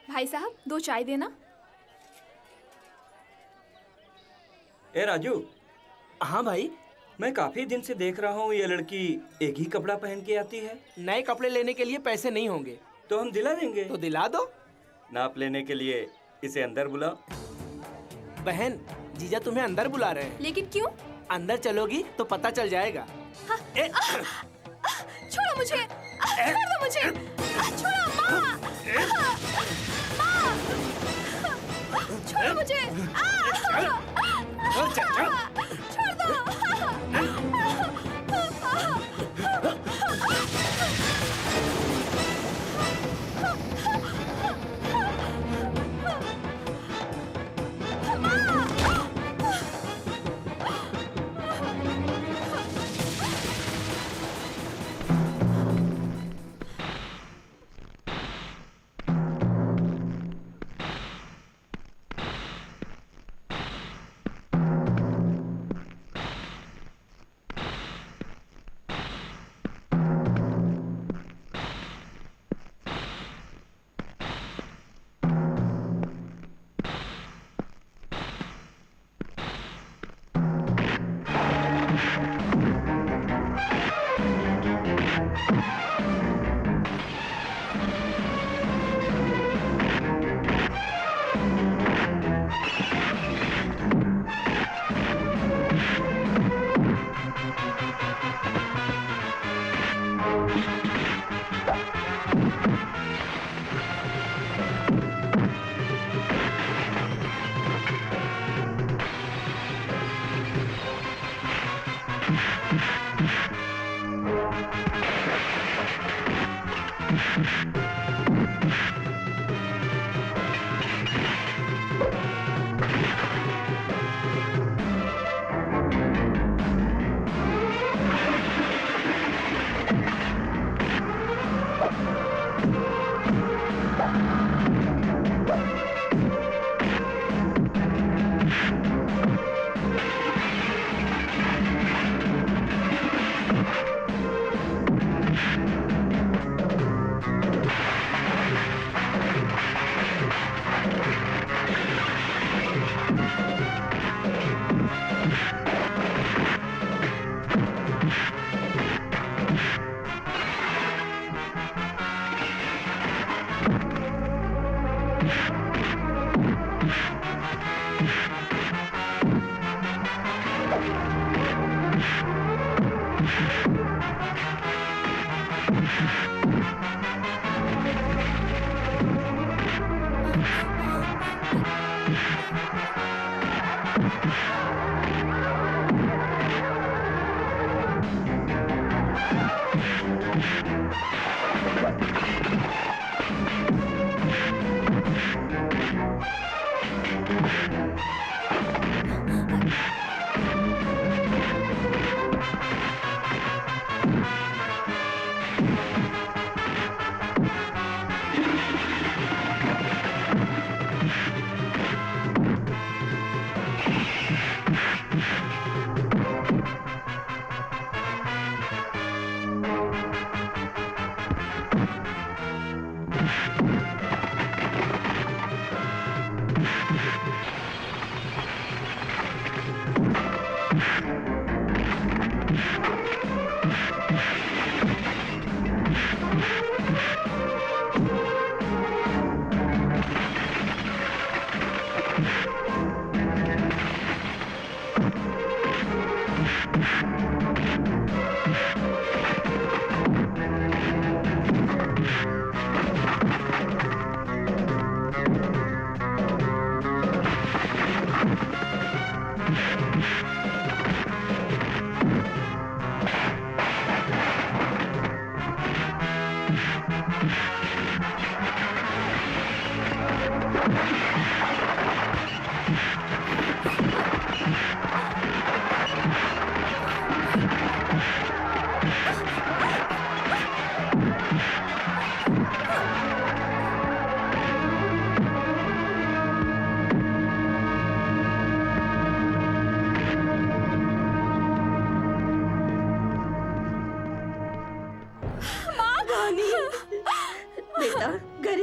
भाई साहब 2 चाय देना। ए राजू। हाँ भाई। मैं काफी दिन से देख रहा हूँ ये लड़की एक ही कपड़ा पहन के आती है। नए कपड़े लेने के लिए पैसे नहीं होंगे तो हम दिला देंगे। तो दिला दो। नाप लेने के लिए इसे अंदर बुलाओ। बहन, जीजा तुम्हें अंदर बुला रहे हैं। लेकिन क्यों? अंदर चलोगी तो पता चल जाएगा। हाँ, छोड़ो मुझे, छोड़ दो मुझे, छोड़ो माँ, छोड़ो मुझे, छोड़ दो।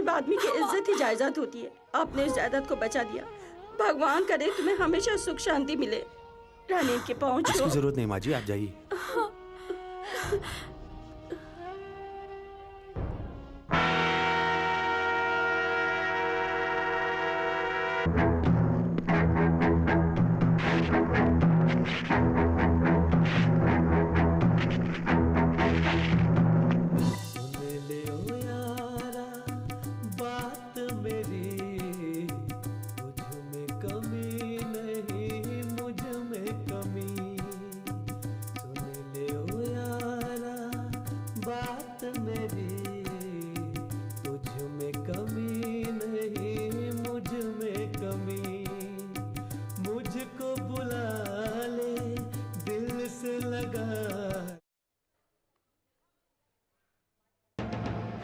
गरीब आदमी की इज्जत ही जायदाद होती है। आपने इस जायदाद को बचा दिया। भगवान करे तुम्हें हमेशा सुख शांति मिले। रानी के पाँव छू। इसकी जरूरत नहीं माँ जी, आप जाइए।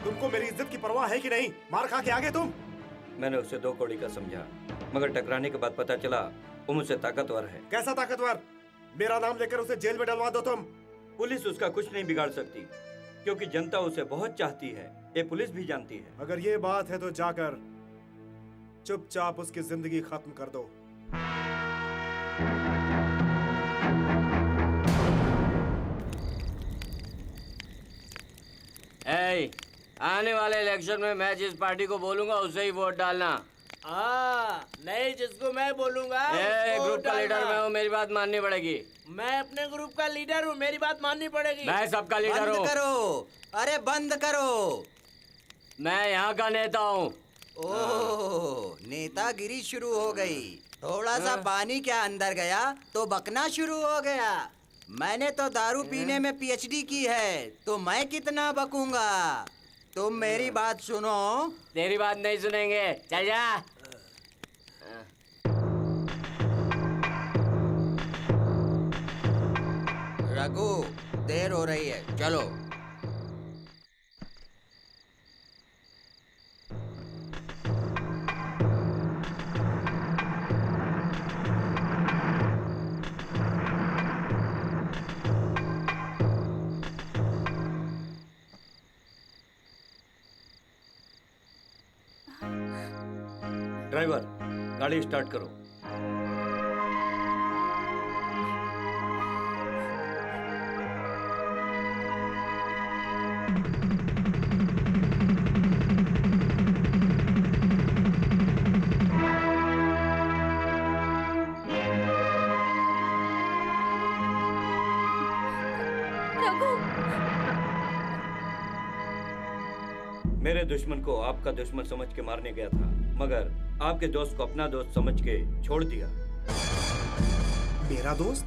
तुमको मेरी इज्जत की परवाह है कि नहीं? मार खा के आगे तुम। मैंने उसे 2 कौड़ी का समझा, मगर टकराने के बाद पता चला वो मुझसे ताकतवर है। कैसा ताकतवर? मेरा नाम लेकर उसे जेल में डलवा दो तुम। पुलिस उसका कुछ नहीं बिगाड़ सकती, क्योंकि जनता उसे बहुत चाहती है। ये पुलिस भी जानती है। अगर ये बात है तो जाकर चुपचाप उसकी जिंदगी खत्म कर दो। आने वाले इलेक्शन में मैं जिस पार्टी को बोलूंगा उसे ही वोट डालना। नहीं, जिसको मैं बोलूंगा ग्रुप का लीडर मैं हूँ, मेरी बात माननी पड़ेगी। मैं अपने ग्रुप का लीडर हूँ, मेरी बात माननी पड़ेगी। मैं सबका लीडर हूँ। बंद करो, अरे बंद करो। मैं यहाँ का नेता हूँ। ओह, नेतागिरी शुरू हो गई। थोड़ा सा पानी क्या अंदर गया तो बकना शुरू हो गया। मैंने तो दारू पीने में पीएचडी की है, तो मैं कितना बकूंगा। तुम मेरी बात सुनो। तेरी बात नहीं सुनेंगे, चल जा। रघु, देर हो रही है, चलो। ड्राइवर, गाड़ी स्टार्ट करो। मेरे दुश्मन को आपका दुश्मन समझ के मारने गया था, मगर आपके दोस्त को अपना दोस्त समझ के छोड़ दिया। मेरा दोस्त?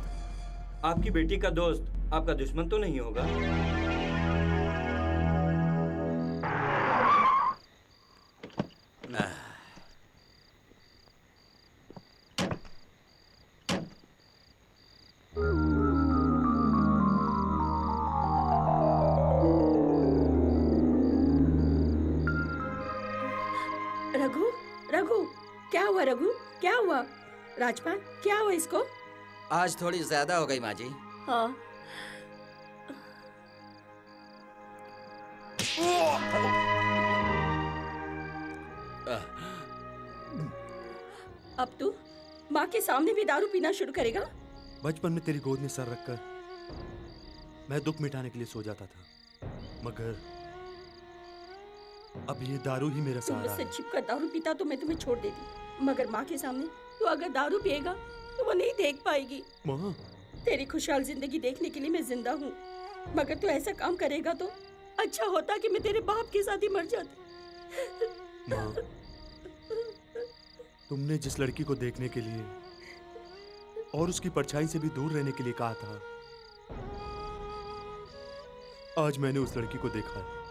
आपकी बेटी का दोस्त आपका दुश्मन तो नहीं होगा? रघु, रघु, क्या हुआ रघु? क्या हुआ? राजपाल, क्या हुआ इसको? आज थोड़ी ज्यादा हो गई माँ जी। हाँ। अब तू माँ के सामने भी दारू पीना शुरू करेगा? बचपन में तेरी गोद में सर रखकर मैं दुख मिटाने के लिए सो जाता था, मगर अब ये दारू ही मेरा तुम सहारा मुझसे है। छिपकर दारू पीता तो मैं तुम्हें छोड़ देती, मगर माँ के सामने तू अगर दारू पिएगा तो वो नहीं देख पाएगी। माँ, तेरी खुशहाल जिंदगी देखने के लिए मैं जिंदा हूँ, मगर तू ऐसा काम करेगा तो अच्छा होता कि मैं तेरे बाप के साथ ही मर जाती। माँ, तुमने जिस लड़की को देखने के लिए और उसकी परछाई से भी दूर रहने के लिए कहा था, आज मैंने उस लड़की को देखा है।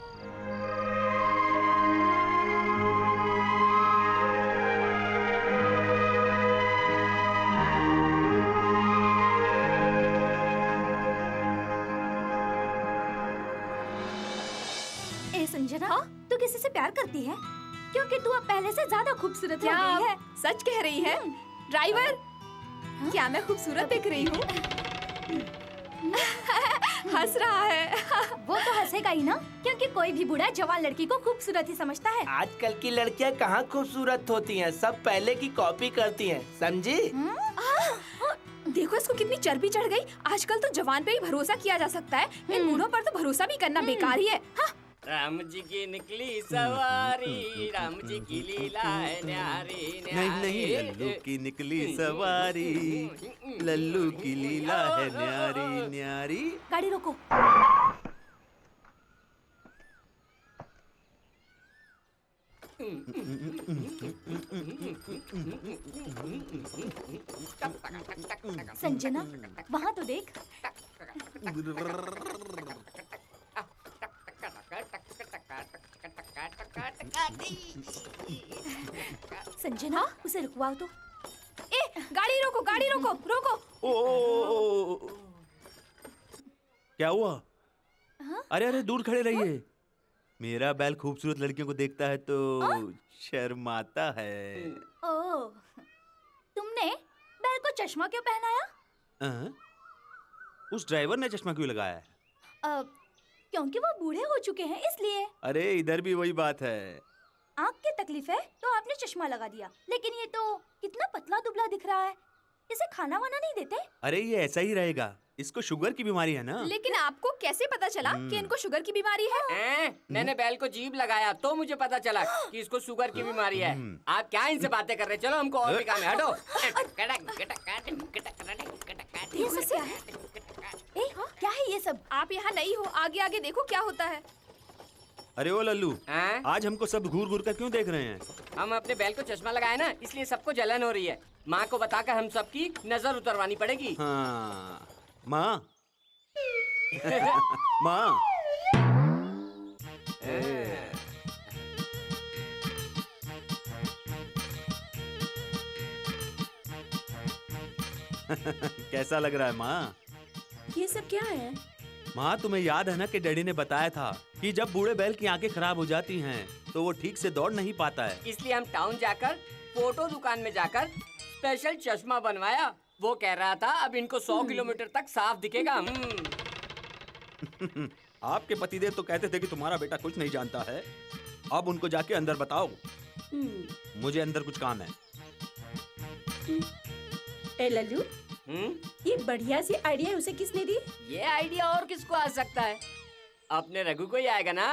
संजना, तू किसी से प्यार करती है? क्योंकि तू अब पहले से ज्यादा खूबसूरत हो गई है। सच कह रही है? ड्राइवर, क्या मैं खूबसूरत दिख रही हूँ? हंस रहा है। वो तो हंसेगा ही ना, क्योंकि कोई भी बूढ़ा जवान लड़की को खूबसूरत ही समझता है। आजकल की लड़कियां कहाँ खूबसूरत होती हैं, सब पहले की कॉपी करती हैं, समझी? देखो इसको कितनी चर्बी चढ़ गई। आजकल तो जवान पे ही भरोसा किया जा सकता है, इन बूढ़ों पर तो भरोसा भी करना बेकार ही है। हाँ? राम जी की निकली सवारी, राम जी की लीला है न्यारी न्यारी। नहीं नहीं, लल्लू की निकली सवारी, लल्लू की लीला है न्यारी न्यारी। गाड़ी रोको। संजना, वहाँ तो देख। संजना, उसे रुकवाओ तो। गाड़ी रोको, गाड़ी रोको, रोको। ओ, क्या हुआ? अरे अरे, दूर खड़े रहिए। मेरा बैल खूबसूरत लड़कियों को देखता है तो शर्माता है। ओह, तुमने बैल को चश्मा क्यों पहनाया? उस ड्राइवर ने चश्मा क्यों लगाया है? क्योंकि वो बूढ़े हो चुके हैं इसलिए। अरे इधर भी वही बात है। आँख की तकलीफ है तो आपने चश्मा लगा दिया, लेकिन ये तो कितना पतला दुबला दिख रहा है। इसे खाना वाना नहीं देते? अरे ये ऐसा ही रहेगा, इसको शुगर की बीमारी है ना। लेकिन आपको कैसे पता चला कि इनको शुगर की बीमारी है? मैंने बैल को जीभ लगाया तो मुझे पता चला कि इसको शुगर की बीमारी है। आप क्या इनसे बातें कर रहे? चलो हमको और भी काम है, हटो। ये सब क्या है? क्या है ये सब? आप यहाँ नहीं हो, आगे आगे देखो क्या होता है। अरे ओ लल्लू, आज हमको सब घूर घूर कर क्यों देख रहे हैं? हम अपने बैल को चश्मा लगाए ना, इसलिए सबको जलन हो रही है। माँ को बताकर हम सबकी नजर उतरवानी पड़ेगी। हाँ, माँ माँ। कैसा लग रहा है माँ? ये सब क्या है? माँ, तुम्हें याद है ना कि डैडी ने बताया था कि जब बूढ़े बैल की आंखें खराब हो जाती हैं तो वो ठीक से दौड़ नहीं पाता है। इसलिए हम टाउन जाकर फोटो दुकान में जाकर स्पेशल चश्मा बनवाया। वो कह रहा था अब इनको 100 किलोमीटर तक साफ दिखेगा। आपके पतिदेव तो कहते थे कि तुम्हारा बेटा कुछ नहीं जानता है। अब उनको जाके अंदर बताओ, मुझे अंदर कुछ काम है। ए लल्लू, ये बढ़िया सी आइडिया उसे किसने दी? ये आइडिया और किसको आ सकता है? अपने रघु को ही आएगा ना।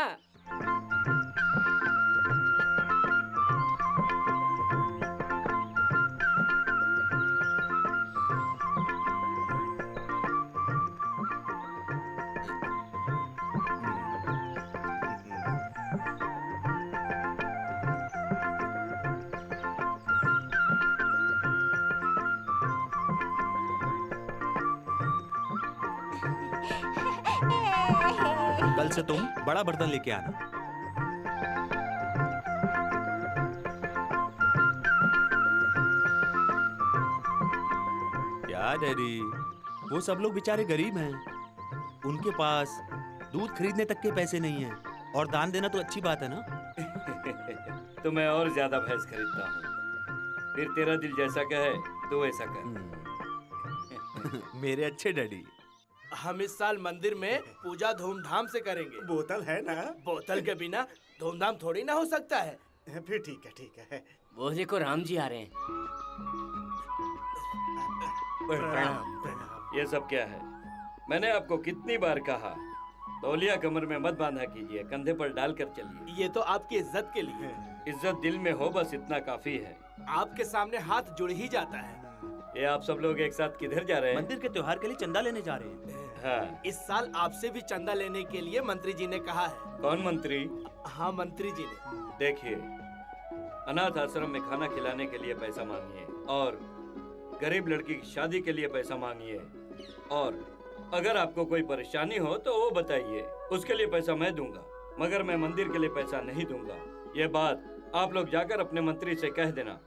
कल से तुम बड़ा बर्तन लेके आना। क्या डैडी, वो सब लोग बेचारे गरीब हैं, उनके पास दूध खरीदने तक के पैसे नहीं हैं, और दान देना तो अच्छी बात है ना। तो मैं और ज्यादा भैंस खरीदता हूँ। फिर तेरा दिल जैसा कहे तो वैसा कर। मेरे अच्छे डैडी। हम इस साल मंदिर में पूजा धूमधाम से करेंगे। बोतल है ना? बोतल के बिना धूमधाम थोड़ी ना हो सकता है। फिर ठीक है। वो देखो राम जी आ रहे हैं। ये सब क्या है? मैंने आपको कितनी बार कहा, तौलिया कमर में मत बांधा कीजिए, कंधे पर डालकर चलिए। ये तो आपकी इज्जत के लिए। इज्जत दिल में हो, बस इतना काफी है। आपके सामने हाथ जुड़ ही जाता है। ये आप सब लोग एक साथ किधर जा रहे हैं? मंदिर के त्योहार के लिए चंदा लेने जा रहे हैं। हाँ। इस साल आपसे भी चंदा लेने के लिए मंत्री जी ने कहा है। कौन मंत्री? हाँ, मंत्री जी ने। देखिए, अनाथ आश्रम में खाना खिलाने के लिए पैसा मांगिए, और गरीब लड़की की शादी के लिए पैसा मांगिए, और अगर आपको कोई परेशानी हो तो वो बताइए, उसके लिए पैसा मैं दूंगा, मगर मैं मंदिर के लिए पैसा नहीं दूंगा। ये बात आप लोग जाकर अपने मंत्री से कह देना।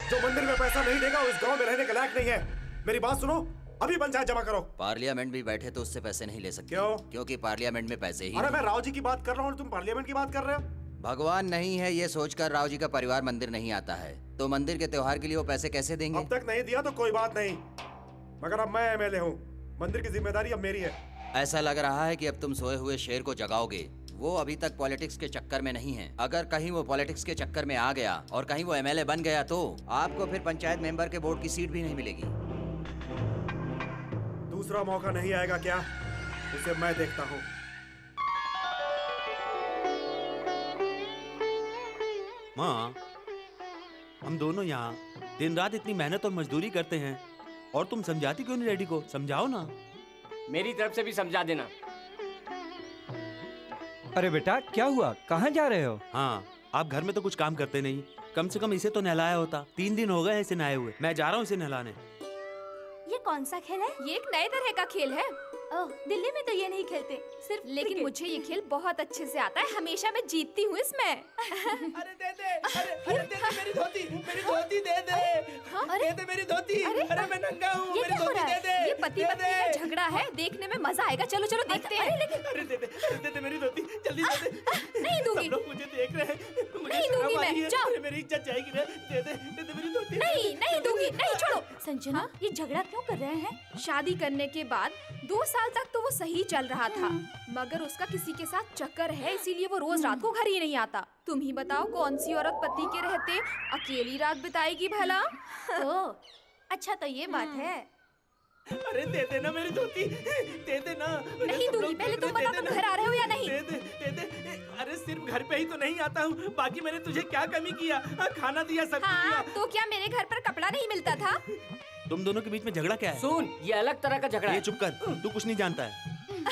जो मंदिर में पैसा नहीं देगा उस गांव में रहने के लायक नहीं है। मेरी बात सुनो, अभी पंचायत जमा करो। पार्लियामेंट भी बैठे तो उससे पैसे नहीं ले सकते। क्यों? क्योंकि पार्लियामेंट में पैसे ही अरे मैं राव जी की बात कर रहा हूँ, तुम पार्लियामेंट की बात कर रहे हो। भगवान नहीं है ये सोचकर राव जी का परिवार मंदिर नहीं आता है, तो मंदिर के त्योहार के लिए वो पैसे कैसे देंगे? अब तक नहीं दिया तो कोई बात नहीं, मगर अब मैं एमएलए हूँ, मंदिर की जिम्मेदारी अब मेरी है। ऐसा लग रहा है कि अब तुम सोए हुए शेर को जगाओगे। वो अभी तक पॉलिटिक्स के चक्कर में नहीं है। अगर कहीं वो पॉलिटिक्स के चक्कर में आ गया और कहीं वो एमएलए बन गया तो आपको फिर पंचायत मेंबर के बोर्ड की सीट भी नहीं मिलेगी। दूसरा मौका नहीं आएगा क्या? उसे मैं देखता हूँ। माँ, हम दोनों यहाँ दिन रात इतनी मेहनत और मजदूरी करते हैं और तुम समझाती क्यों नहीं डैडी को? समझाओ ना। मेरी तरफ से भी समझा देना। अरे बेटा, क्या हुआ? कहाँ जा रहे हो? हाँ, आप घर में तो कुछ काम करते नहीं, कम से कम इसे तो नहलाया होता। 3 दिन हो गए इसे नहाए हुए। मैं जा रहा हूँ इसे नहलाने। ये कौन सा खेल है? ये एक नए तरह का खेल है। ओह, दिल्ली में तो ये नहीं खेलते, सिर्फ लेकिन क्रिकेट। मुझे ये खेल बहुत अच्छे से आता है। हमेशा मैं जीतती हूँ इसमें। अरे दे दे, अरे दे दे मेरी धोती दे दे। हाँ? दे दे मेरी धोती। अरे मैं नंगा हूँ, ये मेरी क्या हो धोती रहा दे है? दे। ये पति पत्नी का झगड़ा है, देखने में मजा आएगा। चलो चलो देखते हैं। अरे दे दे मेरी धोती, जल्दी दे दे। नहीं दूंगी। सब लोग मुझे देख रहे हैं। मुझे नहीं शर्म दूंगी आ मैं, रही है। जाओ। अरे मेरी इज्जत जाएगी रे। दे दे मेरी धोती। नहीं दूंगी, नहीं, छोड़ो। संजना, ये झगड़ा क्यों कर रहे हैं? शादी करने के बाद 2 साल तक तो वो सही चल रहा था, मगर उसका किसी के साथ चक्कर है, इसीलिए वो रोज रात को घर ही नहीं आता। तुम ही बताओ कौन सी औरत पति के रहते अकेली रात बिताएगी भला? ओह, अच्छा तो ये बात है। अरे दे दे ना मेरी धोती, दे दे ना। नहीं दूंगी। पहले तुम बता, तुम घर आ रहे हो या नहीं? दे दे। अरे सिर्फ घर पे ही तो नहीं आता हूँ, बाकी मैंने तुझे क्या कमी किया? खाना दिया, सब कुछ हाँ, दिया। तो क्या मेरे घर पर कपड़ा नहीं मिलता था? तुम दोनों के बीच में झगड़ा क्या है? सुन, ये अलग तरह का झगड़ा ये है। चुप कर, तू कुछ नहीं जानता है।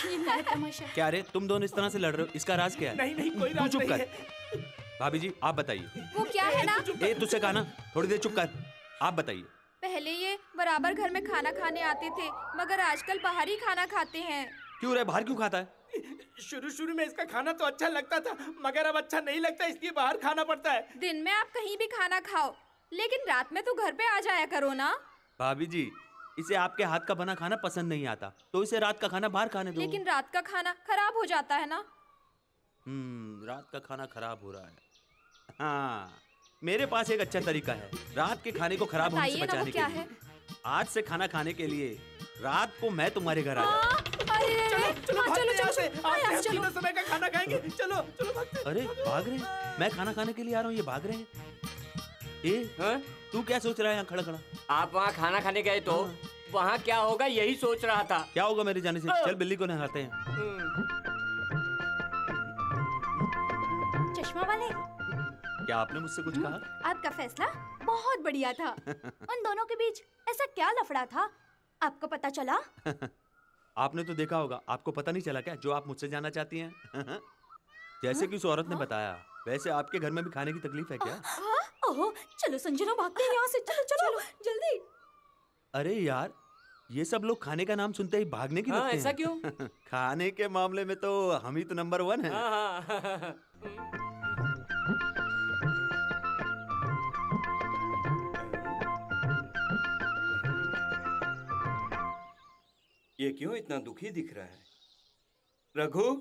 ये नया तमाशा। क्या रे, तुम दोनों इस तरह से लड़ रहे हो, इसका राज क्या है? नहीं कोई तू राज चुप नहीं कर। है। भाभी जी आप बताइए। वो क्या है ना, ए तुझसे कहा ना, थोड़ी देर चुप कर। आप बताइए। पहले ये बराबर घर में खाना खाने आते थे, मगर आजकल बाहर ही खाना खाते हैं। क्यों रे, बाहर क्यों खाता है? शुरू में इसका खाना तो अच्छा लगता था, मगर अब अच्छा नहीं लगता, इसलिए बाहर खाना पड़ता है। दिन में आप कहीं भी खाना खाओ, लेकिन रात में तो घर पे आ जाया करो ना। भाभी जी, इसे आपके हाथ का बना खाना पसंद नहीं आता, तो इसे रात का खाना बाहर खाने दो। लेकिन रात का खाना खराब हो जाता है ना। रात का खाना खराब हो रहा है। हाँ, मेरे पास एक अच्छा तरीका है रात के खाने को खराब होने से बताइए ना, वो बचाने क्या के लिए। है? आज से खाना खाने के लिए रात को मैं तुम्हारे घर आ जाऊँ। अरे चलो हाँ, भागते यहाँ से। हाँ, आज यहाँ हम से चलो। तीनों समय का खाना खाएंगे। चलो भागते। अरे भाग रहे हैं? मैं खाना खाने के लिए आ रहा हूँ, ये भाग रहे हैं। हाँ? तू क्या सोच रहा है यहाँ खड़ा खड़ा? आप वहाँ खाना खाने गए तो वहाँ क्या होगा यही सोच रहा था। क्या होगा मेरे जाने से? चल बिल्ली को नहलाते हैं। चश्मा वाले, क्या आपने मुझसे कुछ कहा? आपका फैसला बहुत बढ़िया था। उन दोनों के बीच ऐसा क्या लफड़ा था, आपको पता चला? आपने तो देखा होगा, आपको पता नहीं चला क्या जो आप मुझसे जानना चाहती हैं? जैसे कि उस औरत ने बताया, वैसे आपके घर में भी खाने की तकलीफ है क्या? ओह, चलो संजना, भागते हैं यहाँ से। चलो जल्दी। अरे यार, ये सब लोग खाने का नाम सुनते ही भागने की हाँ, लगते ऐसा हैं। क्यों? खाने के मामले में तो हम ही तो नंबर 1 है। हाँ। ये क्यों इतना दुखी दिख रहा है? रघु,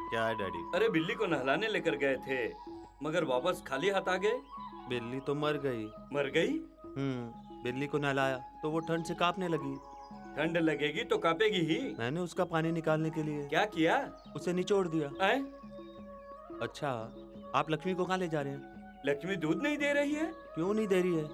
क्या है डैडी? अरे बिल्ली को नहलाने लेकर गए थे, मगर वापस खाली हाथ आ गए। बिल्ली तो मर गई। मर गई? बिल्ली को नहलाया तो वो ठंड से कांपने लगी। ठंड लगेगी तो कांपेगी ही। मैंने उसका पानी निकालने के लिए क्या किया? उसे निचोड़ दिया। आए? अच्छा, आप लक्ष्मी को कहाँ ले जा रहे हैं? लक्ष्मी दूध नहीं दे रही है? क्यों नहीं दे रही है?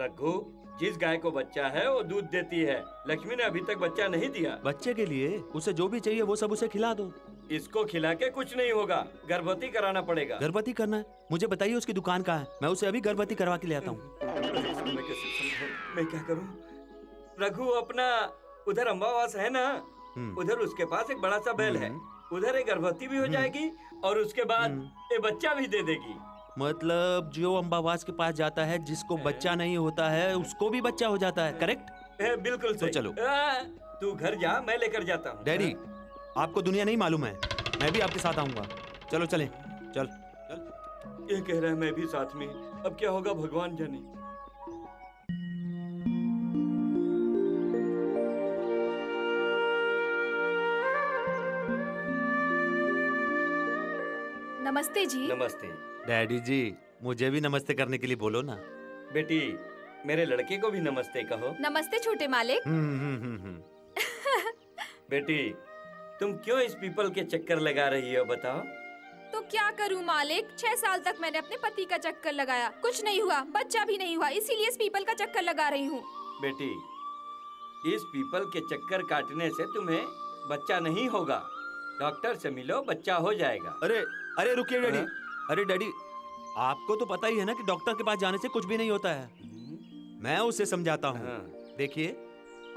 रघु, जिस गाय को बच्चा है वो दूध देती है। लक्ष्मी ने अभी तक बच्चा नहीं दिया। बच्चे के लिए उसे जो भी चाहिए वो सब उसे खिला दो। इसको खिला के कुछ नहीं होगा, गर्भवती कराना पड़ेगा। गर्भवती करना है? मुझे बताइए उसकी दुकान कहाँ है, मैं उसे अभी गर्भवती करवा के ले आता हूँ। मैं कैसे समझाऊं? मैं क्या करूं? रघु, अपना उधर अम्बावास है ना, उधर उसके पास एक बड़ा सा बैल है, उधर एक गर्भवती भी हो जाएगी और उसके बाद ये बच्चा भी दे देगी। मतलब जो अम्बावास के पास जाता है, जिसको बच्चा नहीं होता है उसको भी बच्चा हो जाता है, करेक्ट? बिल्कुल सही। तो चलो। तू घर जा, मैं लेकर जाता हूँ। डैडी, आपको दुनिया नहीं मालूम है, मैं भी आपके साथ आऊंगा। चलो चलें, चल। ये कह रहा है मैं भी साथ में, अब क्या होगा भगवान जाने। नमस्ते जी। नमस्ते। डैडी जी, मुझे भी नमस्ते करने के लिए बोलो ना। बेटी, मेरे लड़के को भी नमस्ते कहो। नमस्ते छोटे मालिक। बेटी, तुम क्यों इस पीपल के चक्कर लगा रही हो बताओ? तो क्या करूं मालिक, 6 साल तक मैंने अपने पति का चक्कर लगाया, कुछ नहीं हुआ, बच्चा भी नहीं हुआ, इसीलिए इस पीपल का चक्कर लगा रही हूँ। बेटी, इस पीपल के चक्कर काटने से तुम्हें बच्चा नहीं होगा। डॉक्टर से मिलो, बच्चा हो जाएगा। अरे अरे रुकिए डैडी। हाँ? अरे डैडी, आपको तो पता ही है ना कि डॉक्टर के पास जाने से कुछ भी नहीं होता है। मैं उसे समझाता हूँ। हाँ। देखिए,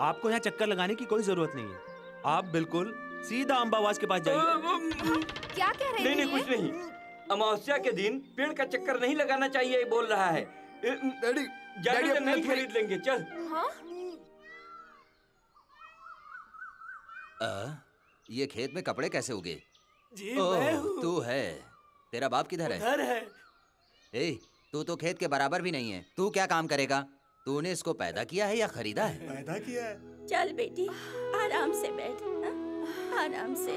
आपको यहाँ चक्कर लगाने की कोई जरूरत नहीं है। आप बिल्कुल सीधा अम्बावास के पास जाइए। क्या कह रहे नहीं हैं नहीं, कुछ नहीं। अमावस्या के दिन पेड़ का चक्कर नहीं लगाना चाहिए, बोल रहा है। डैडी, जाने से नहीं खरीद लेंगे, चल। हाँ? ये खेत में कपड़े कैसे उगे? जी मैं हूँ। तू है। तेरा बाप किधर है? उधर है। ए, तू तो खेत के बराबर भी नहीं है। तू क्या काम करेगा? तूने इसको पैदा किया है या खरीदा है? पैदा किया है। चल बेटी, आराम से बैठ, आराम से।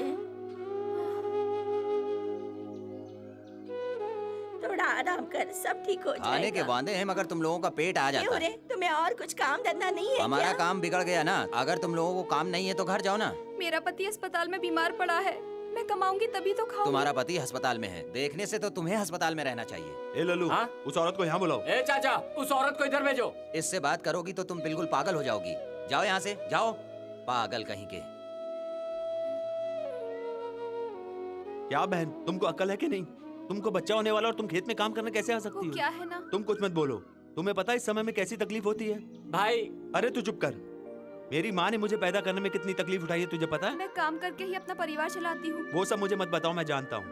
थोड़ा आराम कर, सब ठीक हो जाएगा। खाने के वादे हैं मगर तुम लोगों का पेट आ जाता क्यों है। रे, तुम्हें और कुछ काम धंधा नहीं है हमारा क्या? काम बिगड़ गया ना। अगर तुम लोगों को काम नहीं है तो घर जाओ ना। मेरा पति अस्पताल में बीमार पड़ा है, मैं कमाऊंगी तभी तो खाऊंगी। तुम्हारा पति अस्पताल में है, देखने से तो तुम्हें अस्पताल में रहना चाहिए। ए लल्लू, हाँ? उस औरत को यहाँ बुलाओ। ए चाचा, उस औरत को इधर भेजो। इससे बात करोगी तो तुम बिल्कुल पागल हो जाओगी। जाओ यहाँ से, जाओ। पागल कहीं के। क्या बहन, तुमको अक्ल है कि नहीं? तुमको बच्चा होने वाला और तुम खेत में काम करने कैसे आ वो सकती हो? क्या है ना, तुम कुछ मत बोलो। तुम्हें पता है इस समय में कैसी तकलीफ होती है? भाई अरे तू चुप कर। मेरी माँ ने मुझे पैदा करने में कितनी तकलीफ उठाई है तुझे पता है? मैं काम करके ही अपना परिवार चलाती हूँ। वो सब मुझे मत बताओ, मैं जानता हूँ।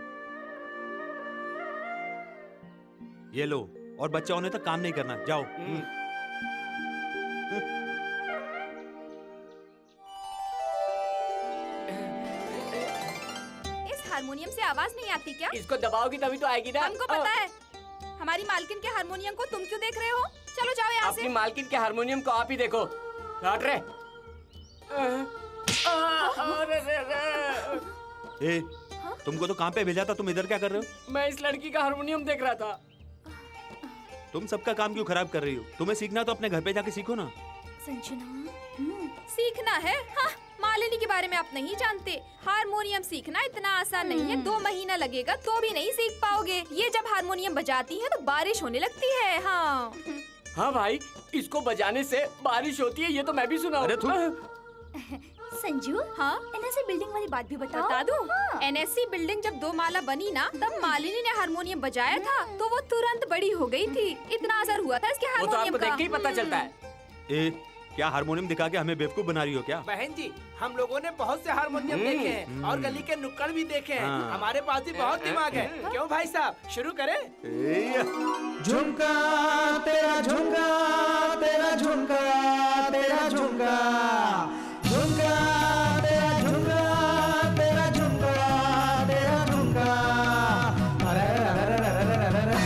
ये लो, और बच्चा होने तक काम नहीं करना, जाओ। इस हारमोनियम से आवाज नहीं आती क्या? इसको दबाओगी तभी तो आएगी ना। हमको पता है। हमारी मालकिन के हारमोनियम को तुम क्यों देख रहे हो? चलो जाओ यहाँ अपनी से। मालकिन के हारमोनियम को आप ही देखो। हट रे। ए, तुमको तो काम पे भेजा था, तुम इधर क्या कर रहे हो? मैं इस लड़की का हारमोनियम देख रहा था। तुम सबका काम क्यों खराब कर रही हो? तुम्हें सीखना तो अपने घर पे जाके सीखो ना। संजना, सीखना है? हाँ, मालिनी के बारे में आप नहीं जानते। हारमोनियम सीखना इतना आसान नहीं है, 2 महीना लगेगा तो भी नहीं सीख पाओगे। ये जब हारमोनियम बजाती है तो बारिश होने लगती है। हाँ हाँ भाई, इसको बजाने से बारिश होती है, ये तो मैं भी सुना हूँ। अरे तू संजू, हाँ, एनएससी बिल्डिंग वाली बात भी बताओ। बता दूं? हाँ। एनएससी बिल्डिंग जब 2 माला बनी ना, तब मालिनी ने हारमोनियम बजाया था तो वो तुरंत बड़ी हो गई थी। इतना असर हुआ था इसके वो तो हारमोनियम आपको का। देख के ही पता चलता है। ए, क्या हारमोनियम दिखा के हमें बेवकूफ बना रही हो क्या? बहन जी, हम लोगों ने बहुत से हारमोनियम देखे हैं और गली के नुक्कड़ भी देखे हैं। हाँ। हमारे पास भी बहुत दिमाग है। क्यों भाई साहब, शुरू करें? झुमका तेरा झुमका, तेरा झुमका, तेरा झुमका, झुमका तेरा झुमका, तेरा झुमका, तेरा झुमका। अरे अरे अरे अरे अरे अरे।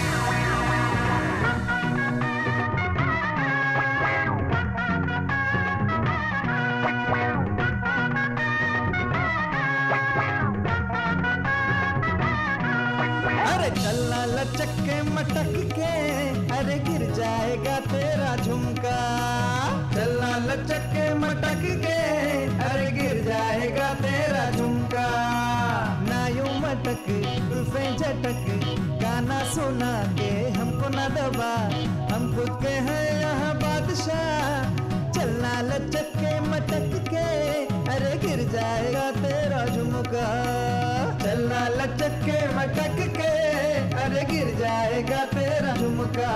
अरे चलना लचक के मटक के, अरे गिर जाएगा तेरा झुमका। चलना लचक के मटक के, अरे गिर जाएगा तेरा झुमका। ना यूं मटक उल्फे झटक, गाना सुना के हमको ना दबा, हम खुद के हैं यहाँ बादशाह। चलना लचक के मटक के, अरे गिर जाएगा तेरा झुमका। चलना लचक के मटक के, अरे गिर जाएगा तेरा झुमका।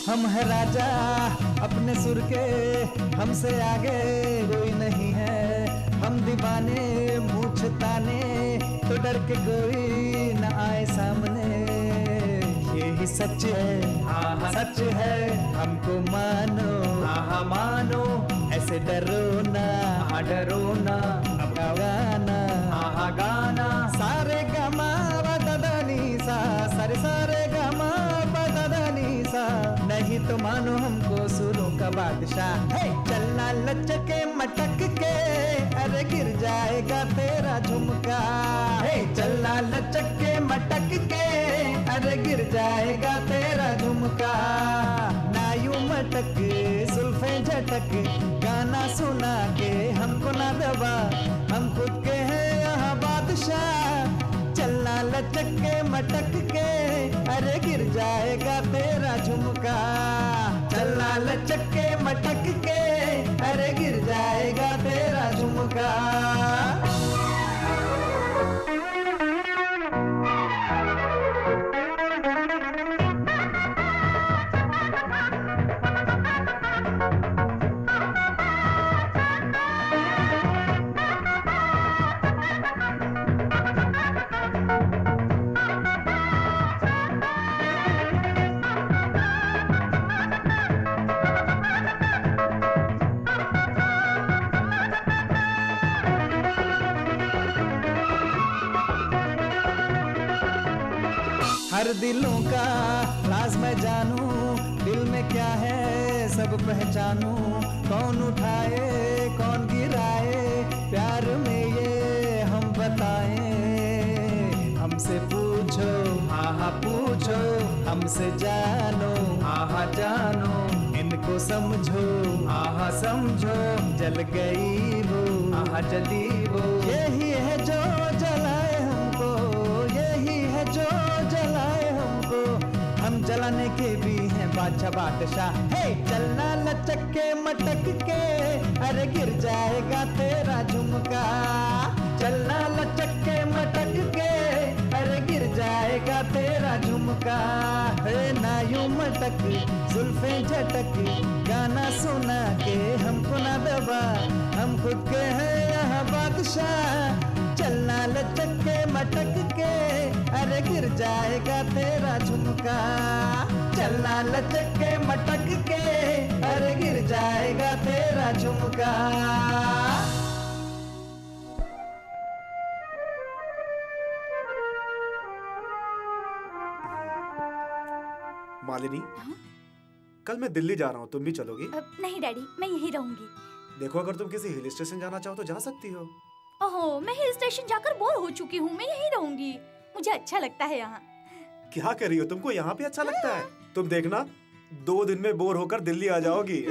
हम है राजा अपने सुर के, हमसे आगे कोई नहीं है। हम दीवाने मूछ ताने, तो डर के कोई न आए सामने। यही सच है, हाँ हाँ सच है, हमको मानो, हाँ हाँ मानो, ऐसे डरो ना, हाँ डरो ना, अब गाना, हाँ हाँ गाना, सारे गमा बदनी सा, सारे सारे गमा बदनी सा, नहीं तो मानो हमको सुरों का बादशाह। हे चलना लचके मटक के, अरे गिर जाएगा तेरा झुमका। हे चलना लचके मटक के, अरे गिर जाएगा तेरा झुमका। ना यूं मटक जुल्फे झटक, गाना सुना के हमको ना दबा, हम खुद के हैं यहाँ बादशाह। चलना लचक के मटक के, अरे गिर जाएगा तेरा झुमका। चलना लचक के मटक के, अरे गिर जाएगा तेरा झुमका। हर दिलों का राज मैं जानूं, दिल में क्या है सब पहचानूं। कौन उठाए कौन गिराए, प्यार में ये हम बताएं। हमसे पूछो, हाँ हाँ पूछो, हमसे जानो, हाँ हाँ जानो, इनको समझो, हाँ हाँ समझो, जल गई वो, हाँ हाँ जली वो। यही है जो जलाए हमको, यही है जो जलाए हमको, हम जलाने के भी हैं बादशाह बादशाह। हे चलना लचक के मटक के, अरे गिर जाएगा तेरा झुमका। चलना लचक के मटक के, अरे गिर जाएगा तेरा झुमका। हे ना यूं मटक जुल्फे झटक, गाना सुना के हमको ना दबा, हम खुद के हैं यहाँ बादशाह। चलना लचक के मटक के, अरे गिर जाएगा तेरा झुमका। चलना लचक के मटक के, अरे गिर जाएगा तेरा झुमका। मालिनी, कल मैं दिल्ली जा रहा हूँ, तुम भी चलोगी? नहीं डैडी, मैं यहीं रहूंगी। देखो, अगर तुम किसी हिल स्टेशन जाना चाहो तो जा सकती हो। ओहो, मैं हिल स्टेशन जाकर बोर हो चुकी हूँ, मैं यहीं रहूंगी, मुझे अच्छा लगता है यहाँ। क्या कर रही हो, तुमको यहाँ पे अच्छा लगता है? तुम देखना 2 दिन में बोर होकर दिल्ली आ जाओगी।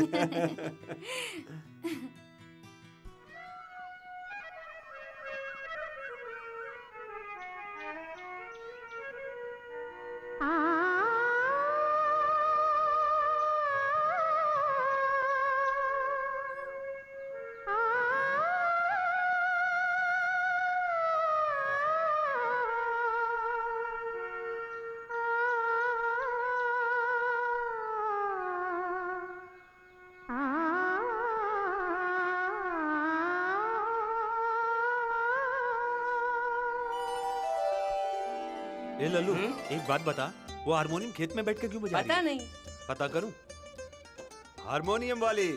ए लल्लू, एक बात बता, वो हारमोनियम खेत में बैठ के क्यों बजा रही है? पता नहीं। पता करूं? हारमोनियम वाली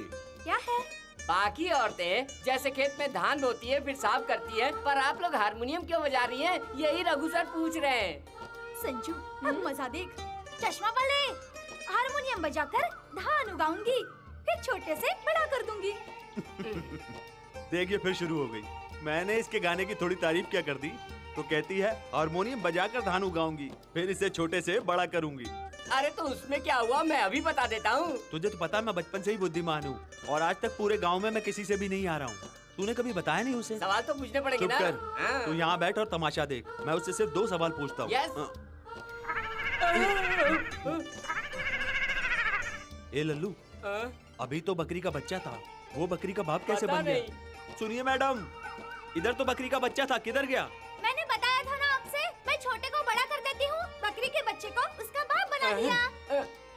क्या है? बाकी औरतें जैसे खेत में धान बोती है फिर साफ करती है, पर आप लोग हारमोनियम क्यों बजा रही हैं? यही रघु सर पूछ रहे हैं। संजू, अब मजा देख। चश्मा वाले, हारमोनियम बजाकर धान उगाऊंगी, फिर छोटे से बड़ा कर दूंगी। देखिए फिर शुरू हो गई। मैंने इसके गाने की थोड़ी तारीफ क्या कर दी तो कहती है हारमोनियम बजाकर धान उगाऊंगी, फिर इसे छोटे से बड़ा करूंगी। अरे तो उसमें क्या हुआ, मैं अभी बता देता हूँ। तुझे तो पता मैं बचपन से ही बुद्धिमान हूँ और आज तक पूरे गांव में मैं किसी से भी नहीं आ रहा हूँ। तूने कभी बताया नहीं उसे? सवाल तो पूछने पड़ेंगे चुप ना। कर, तू यहाँ बैठ और तमाशा देख। मैं उससे सिर्फ 2 सवाल पूछता हूँ। ए लल्लू, अभी तो बकरी का बच्चा था, वो बकरी का बाप कैसे बन गया? सुनिए मैडम, इधर तो बकरी का बच्चा था, किधर गया? मैंने बताया था ना आपसे, मैं छोटे को बड़ा कर देती हूँ, बकरी के बच्चे को उसका बाप बना दिया।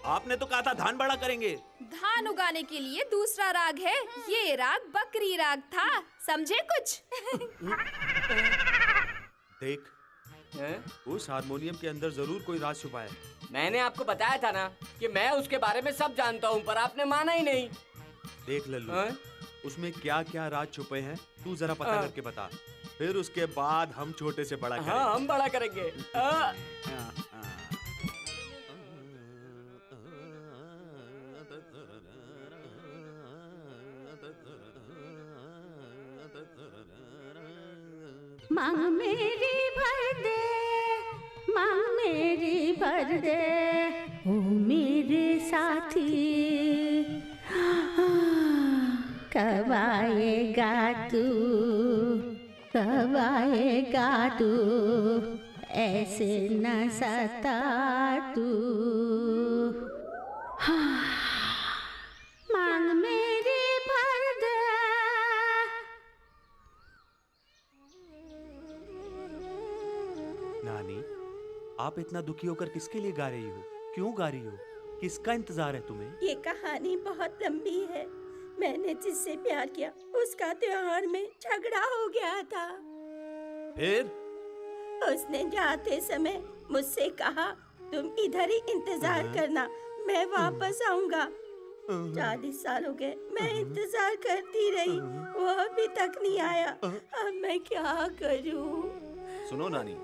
आपने तो कहा था धान बड़ा करेंगे। धान उगाने के लिए दूसरा राग है, ये राग बकरी राग था, समझे कुछ? देख, उस हारमोनियम के अंदर जरूर कोई राज छुपा है। मैंने आपको बताया था ना कि मैं उसके बारे में सब जानता हूँ, पर आपने माना ही नहीं। देख लल्लू, उसमें क्या क्या राज छुपे हैं तू जरा पता करके बता, फिर उसके बाद हम छोटे से बड़ा करेंगे। हाँ, हम बड़ा करेंगे। मांग मेरी भर दे, मांग मेरी भर दे, ओ मेरे साथी, कब आएगा तू, कब आएगा तू, ऐसे न सता तू, मांग मेरी भर दे। नानी, आप इतना दुखी होकर किसके लिए गा रही हो? क्यों गा रही हो? किसका इंतजार है तुम्हें? ये कहानी बहुत लंबी है। मैंने जिससे प्यार किया उसका त्योहार में झगड़ा हो गया था। फिर? उसने जाते समय मुझसे कहा, तुम इधर ही इंतजार करना, मैं वापस आऊंगा। 40 साल हो गए, मैं इंतजार करती रही, वो अभी तक नहीं आया। अब मैं क्या करूं? सुनो नानी,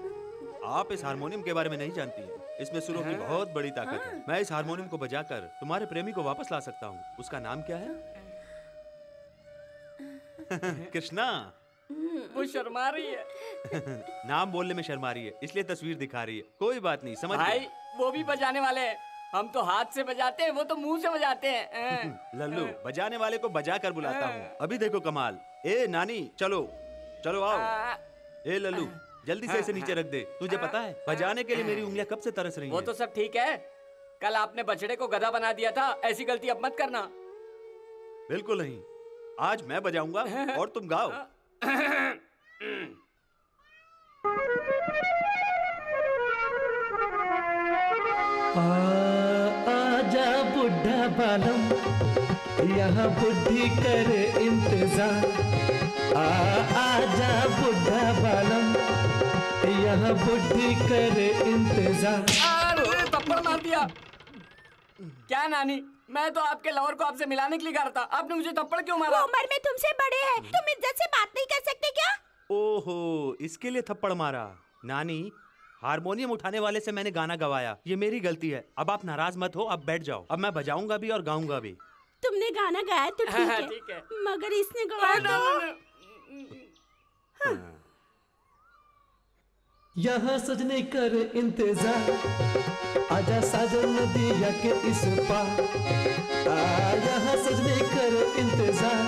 आप इस हारमोनियम के बारे में नहीं जानती हैं। इसमें सुरों की बहुत बड़ी ताकत है। मैं इस हारमोनियम को बजाकर तुम्हारे प्रेमी को वापस ला सकता हूँ। उसका नाम क्या है? कृष्णा। वो शर्मा रही है। नाम बोलने में शर्मा रही है, इसलिए तस्वीर दिखा रही है। कोई बात नहीं, समझ भाई, वो भी बजाने वाले हैं। हम तो हाथ से बजाते हैं, वो तो मुंह से बजाते हैं। लल्लू, बजाने वाले को बजा कर बुलाता हूँ। अभी देखो कमाल। ए नानी, चलो चलो आओ। ए लल्लू, जल्दी से इसे नीचे रख दे। तुझे पता है बजाने के लिए मेरी उंगलियां कब से तरस रही हैं। वो तो सब ठीक है, कल आपने बछड़े को गधा बना दिया था, ऐसी गलती अब मत करना। बिल्कुल नहीं, आज मैं बजाऊंगा और तुम गाओ। आजा बुढ़ा बालम, यहाँ बुद्धि कर इंतजार। आजा बुढ़ा बालम, यहाँ बुद्धि कर इंतजार। अरे थप्पड़ मार दिया। क्या नानी, मैं तो आपके लवर को आपसे मिलाने के लिए गा रहा था, आपने मुझे थप्पड़ क्यों मारा? वो उम्र में तुमसे बड़े हैं, तुम इज्जत से बात नहीं कर सकते क्या? ओहो, इसके लिए थप्पड़ मारा। नानी, हारमोनियम उठाने वाले से मैंने गाना गवाया, ये मेरी गलती है। अब आप नाराज मत हो, अब बैठ जाओ। अब मैं बजाऊंगा भी और गाऊंगा भी। तुमने गाना गाया तो ठीक है, मगर इसने गवाया तो। यहाँ सजने कर इंतजार, आजा साजन नदिया के इस पार। यहाँ सजने कर इंतजार,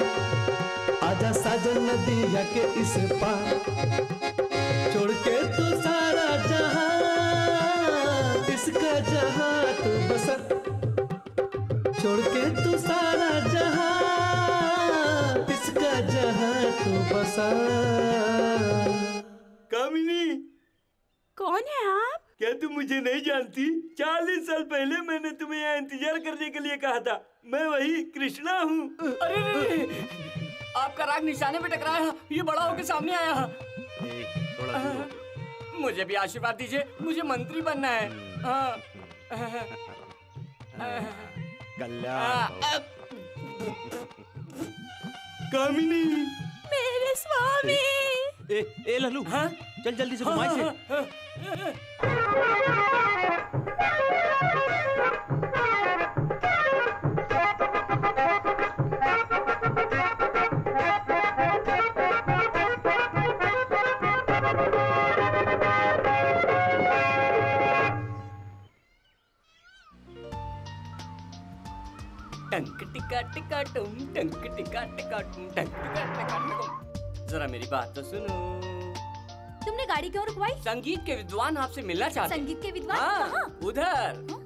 आजा साजन नदिया के इस पार। छोड़ के तू सारा जहां, इसका जहां तू बसा। छोड़ के तू सारा जहां, इसका जहां तू बसा। कामिनी, कौन है आप? क्या तुम मुझे नहीं जानती? 40 साल पहले मैंने तुम्हें यहाँ इंतजार करने के लिए कहा था। मैं वही कृष्णा हूँ। अरे आपका राग निशाने पे टकराया, ये बड़ा होके सामने आया। मुझे भी आशीर्वाद दीजिए, मुझे मंत्री बनना है। कल्याण। कामिनी, मेरे स्वामी। ए लल्लू, चल जल्दी से घुमाई से। टंक टिका टिका टुम, टंक टिका टिका टुम, टंक टिका टिका टुम। जरा मेरी बात तो सुनो। तुमने गाड़ी क्यों रुकवाई? संगीत के विद्वान आपसे मिलना चाहते। संगीत के विद्वान? हाँ, कहाँ? उधर।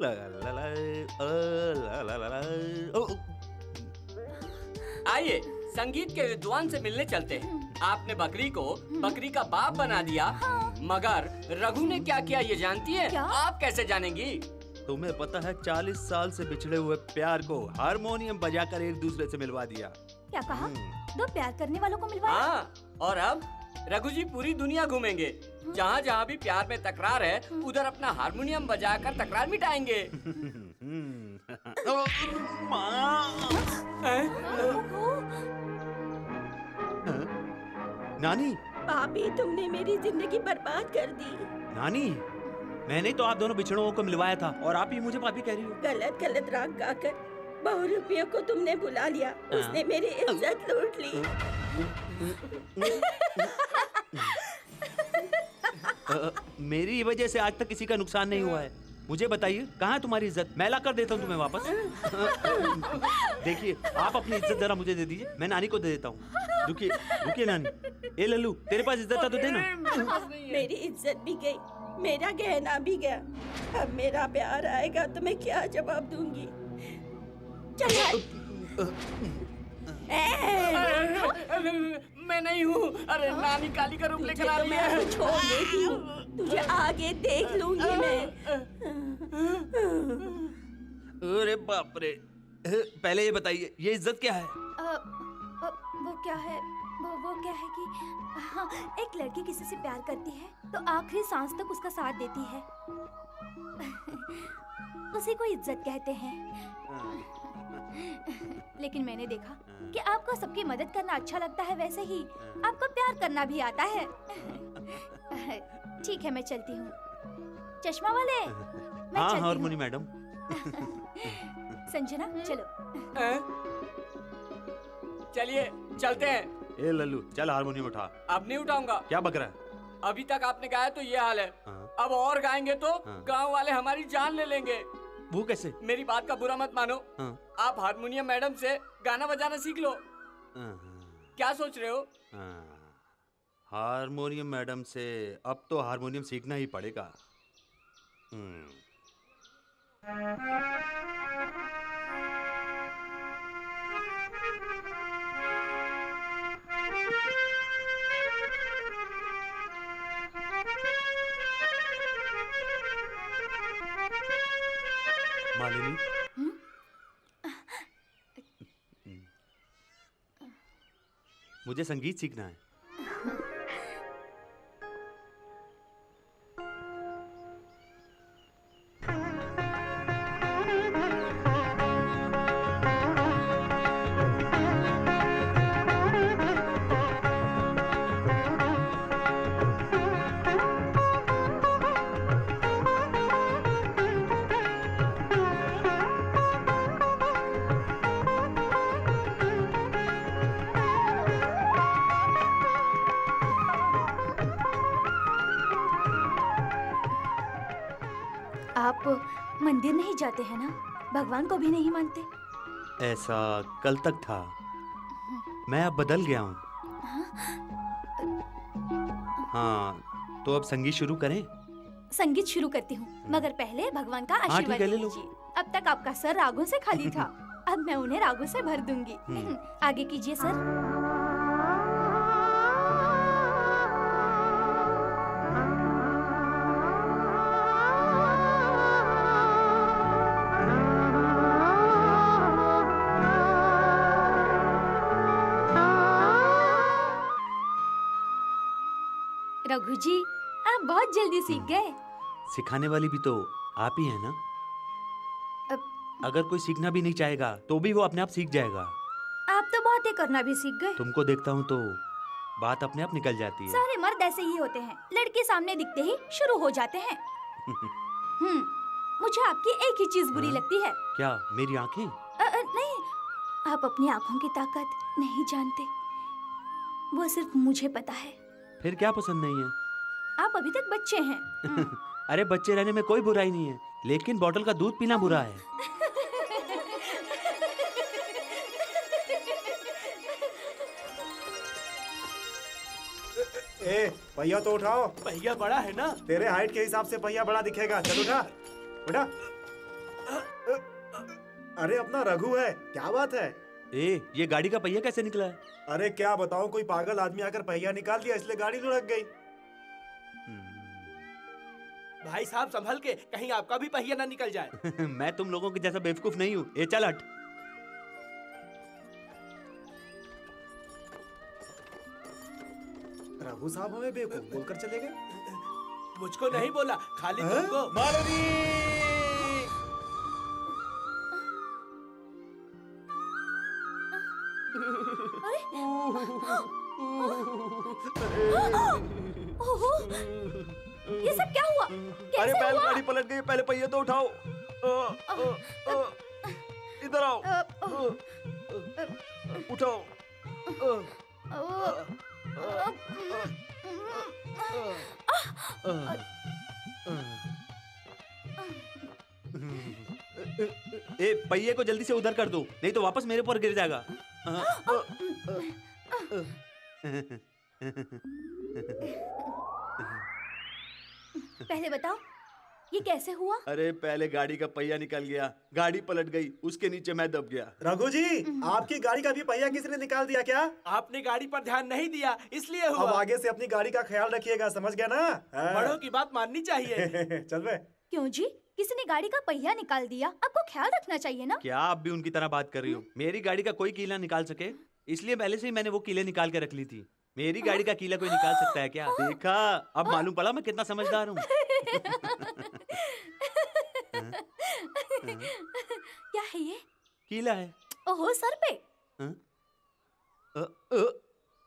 ला ला ला ला ला ला ला। ओ, आइए संगीत के विद्वान से मिलने चलते हैं। आपने बकरी को बकरी का बाप बना दिया, मगर रघु ने क्या किया ये जानती है? क्या? आप कैसे जानेंगी? तुम्हें पता है 40 साल से बिछड़े हुए प्यार को हारमोनियम बजाकर एक दूसरे से मिलवा दिया। क्या कहा? दो प्यार करने वालों को मिलवाया? हाँ, और अब रघु जी पूरी दुनिया घूमेंगे। जहाँ जहाँ भी प्यार में तकरार है, उधर अपना हारमोनियम बजाकर तकरार मिटाएंगे। नानी, भाभी तुमने मेरी जिंदगी बर्बाद कर दी। नानी, मैंने तो आप दोनों बिछड़ों को मिलवाया था और आप ही मुझे भाभी कह रही हो। गलत गलत राग गाकर बहुरूपियों को तुमने बुला लिया। उसने मेरी इज्जत लूट ली। मेरी वजह से आज तक किसी का नुकसान नहीं हुआ है। मुझे बताइए कहाँ है तुम्हारी इज्जत? मैं ला कर देता हूँ तुम्हें वापस। देखिए, आप अपनी इज्जत जरा मुझे दे दीजिए, मैं नानी को दे देता हूँ। रुकिए रुकिए नानी। ए लल्लू, तेरे पास इज्जत था तो देना। मेरी इज्जत भी गई, मेरा गहना भी गया। अब मेरा प्यार आएगा तो मैं क्या जवाब दूंगी? चल मैं नहीं हूँ। अरे नानी काली का रूप लेकर आ रही है। छोड़ देती हूँ, तुझे आगे देख लूंगी मैं। अरे बाप रे, पहले ये बताइए ये इज्जत क्या है? वो क्या है, वो क्या है कि हाँ, एक लड़की किसी से प्यार करती है तो आखिरी सांस तक उसका साथ देती है। उसी को इज्जत कहते हैं। लेकिन मैंने देखा कि आपको सबकी मदद करना अच्छा लगता है, वैसे ही आपको प्यार करना भी आता है। ठीक है, मैं चलती हूँ। चश्मा वाले, मैं हाँ चलती हूँ। Harmony madam. संजना चलो। चलिए चलते हैं। ए लल्लू, चल हारमोनियम उठा। अब नहीं उठाऊंगा। क्या बक रहा है? अभी तक आपने गाया तो ये हाल है। हाँ। अब और गाएंगे तो हाँ। गांव वाले हमारी जान ले लेंगे। वो कैसे? मेरी बात का बुरा मत मानो। हाँ। आप हारमोनियम मैडम से गाना बजाना सीख लो। क्या सोच रहे हो? हारमोनियम मैडम से अब तो हारमोनियम सीखना ही पड़ेगा। मालिनी, मुझे संगीत सीखना है। आप मंदिर नहीं जाते हैं ना? भगवान को भी नहीं मानते? ऐसा कल तक था, मैं अब बदल गया हूँ। हाँ, तो अब संगीत शुरू करें? संगीत शुरू करती हूँ, मगर पहले भगवान का आशीर्वाद ठीक है, ले लो। लीजिए। अब तक आपका सर रागों से खाली था, अब मैं उन्हें रागों से भर दूंगी। आगे कीजिए सर। रघु जी, आप बहुत जल्दी सीख गए। सिखाने वाली भी तो आप ही है ना? अगर कोई सीखना भी नहीं चाहेगा तो भी वो अपने आप सीख जाएगा। आप तो बातें करना भी सीख गए। तुमको देखता हूँ तो बात अपने आप निकल जाती है। सारे मर्द ऐसे ही होते हैं, लड़के सामने दिखते ही शुरू हो जाते हैं। मुझे आपकी एक ही चीज बुरी लगती है। क्या, मेरी आंखें? नहीं, आप अपनी आंखों की ताकत नहीं जानते, वो सिर्फ मुझे पता है। फिर क्या पसंद नहीं है? आप अभी तक बच्चे हैं। अरे बच्चे रहने में कोई बुराई नहीं है, लेकिन बोतल का दूध पीना बुरा है। ए, पहिया तो उठाओ। पहिया बड़ा है ना? तेरे हाइट के हिसाब से पहिया बड़ा दिखेगा। चल उठा, उठा। अरे अपना रघु है, क्या बात है? ए, ये गाड़ी का पहिया कैसे निकला है? अरे क्या बताऊं, कोई पागल आदमी आकर पहिया निकाल दिया, इसलिए गाड़ी लुढ़क गई। भाई साहब संभल के, कहीं आपका भी पहिया ना निकल जाए। मैं तुम लोगों के जैसा बेवकूफ नहीं हूँ। ए चल हट। रघु साहब हमें बेवकूफ बोलकर चले गए। मुझको नहीं बोला, खाली हैं? तुमको। मालनी! ओहो, ये सब क्या हुआ? कैसे अरे हुआ? बैलगाड़ी पलट गई, पहले पहिया तो उठाओ। इधर आओ। उठाओ। ए, पहिए को जल्दी से उधर कर दो, नहीं तो वापस मेरे ऊपर गिर जाएगा। पहले बताओ, ये कैसे हुआ? अरे पहले गाड़ी का पहिया निकल गया, गाड़ी पलट गई, उसके नीचे मैं दब गया। रघु जी, आपकी गाड़ी का भी पहिया किसने निकाल दिया क्या? आपने गाड़ी पर ध्यान नहीं दिया, इसलिए हुआ। अब आगे से अपनी गाड़ी का ख्याल रखिएगा, समझ गया ना? बड़ों की बात माननी चाहिए। चल बे। क्यों जी, किसी ने गाड़ी का पहिया निकाल दिया, आपको ख्याल रखना चाहिए ना? क्या आप भी उनकी तरह बात कर रही हो? मेरी गाड़ी का कोई कीला निकाल सके, इसलिए पहले से ही मैंने वो कीले निकाल के रख ली थी। मेरी गाड़ी का कीला कोई निकाल सकता है क्या? देखा, अब मालूम पड़ा मैं कितना समझदार हूँ। क्या है ये? कीला है। ओहो, सर पे।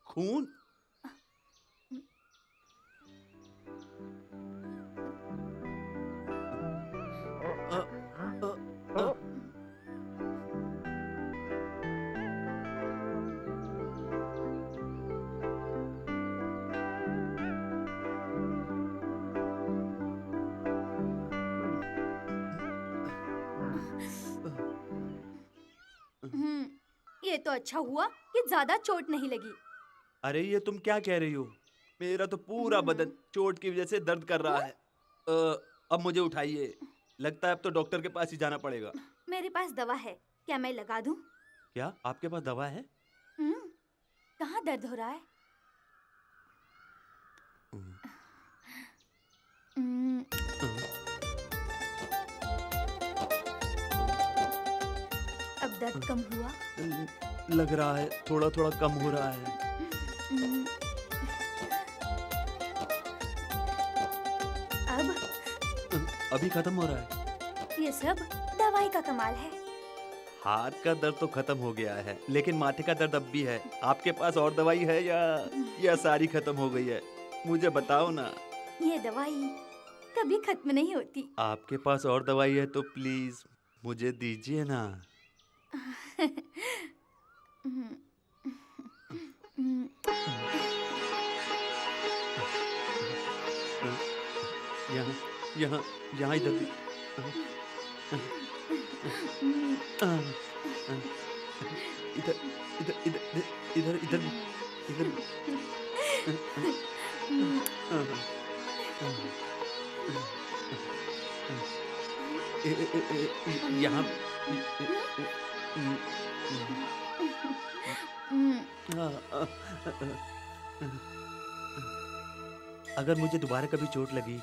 खून। ये तो अच्छा हुआ कि ज्यादा चोट नहीं लगी। अरे ये तुम क्या कह रही हो? मेरा तो पूरा बदन चोट की वजह से दर्द कर रहा है। अब मुझे उठाइए, लगता है अब तो डॉक्टर के पास ही जाना पड़ेगा। मेरे पास दवा है, क्या मैं लगा दूं? क्या आपके पास दवा है? कहाँ दर्द हो रहा है? अब दर्द कम हुआ? लग रहा है थोड़ा थोड़ा कम हो रहा है। अब? अभी खत्म हो रहा है। ये सब दवाई का कमाल है। हाथ का दर्द तो खत्म हो गया है, लेकिन माथे का दर्द अब भी है। आपके पास और दवाई है या सारी खत्म हो गई है? मुझे बताओ ना। ये दवाई कभी खत्म नहीं होती। आपके पास और दवाई है तो प्लीज मुझे दीजिए ना। यहाँ यहाँ इधर भी। इधर इधर इधर इधर इधर इधर यहाँ अगर मुझे दोबारा कभी चोट लगी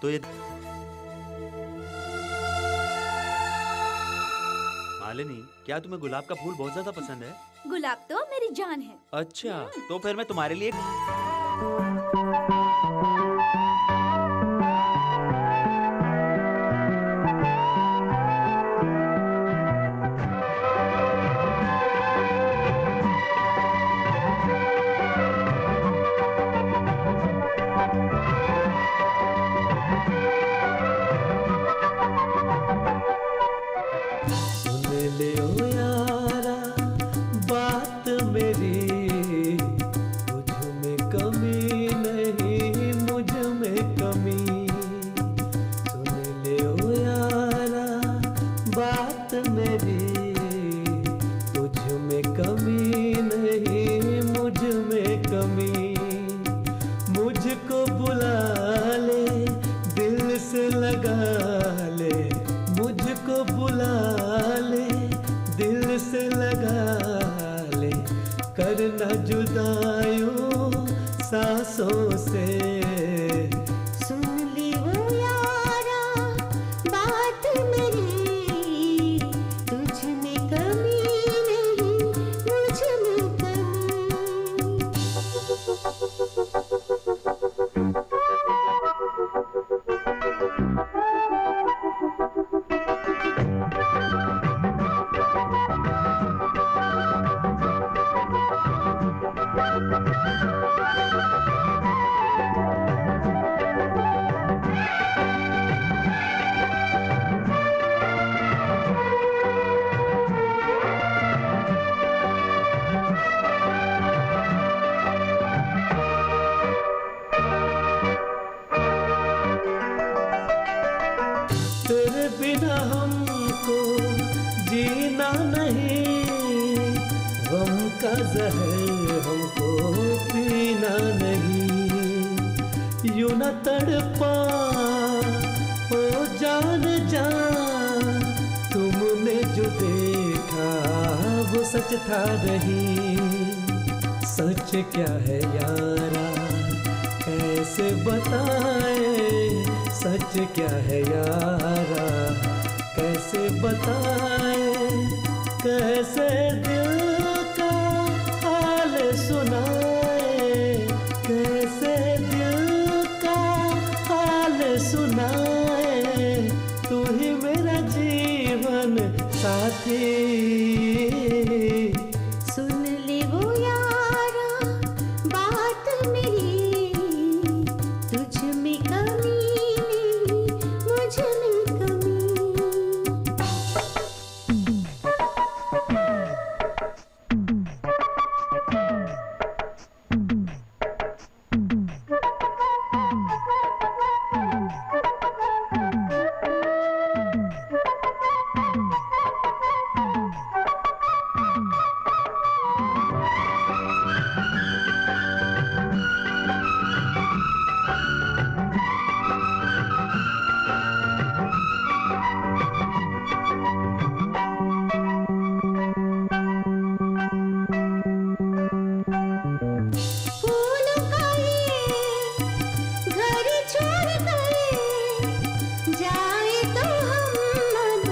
तो ये मालिनी, क्या तुम्हें गुलाब का फूल बहुत ज्यादा पसंद है? गुलाब तो मेरी जान है। अच्छा, तो फिर मैं तुम्हारे लिए मुझको बुला ले, दिल से लगा ले, मुझको बुला ले, जुदायूं सांसों से। सुन ली वो यारा बात मेरी, तुझ में कमी नहीं मुझ में कमी। तेरे बिना हमको जीना नहीं, गम का जहर हमको पीना नहीं। यूं न तड़पा ओ जान जा, तुमने जो देखा वो सच था नहीं। सच क्या है यारा कैसे बताए, सच क्या है यारा कैसे बताए। कैसे दिल का हाल सुनाए, कैसे दिल का हाल सुनाए। तू ही मेरा जीवन साथी। सुन ले वो यारा बात मेरी, तुझ में कमी नहीं मुझ में कमी। फूलों का ये घर छोड़ कर जाए तो हम अब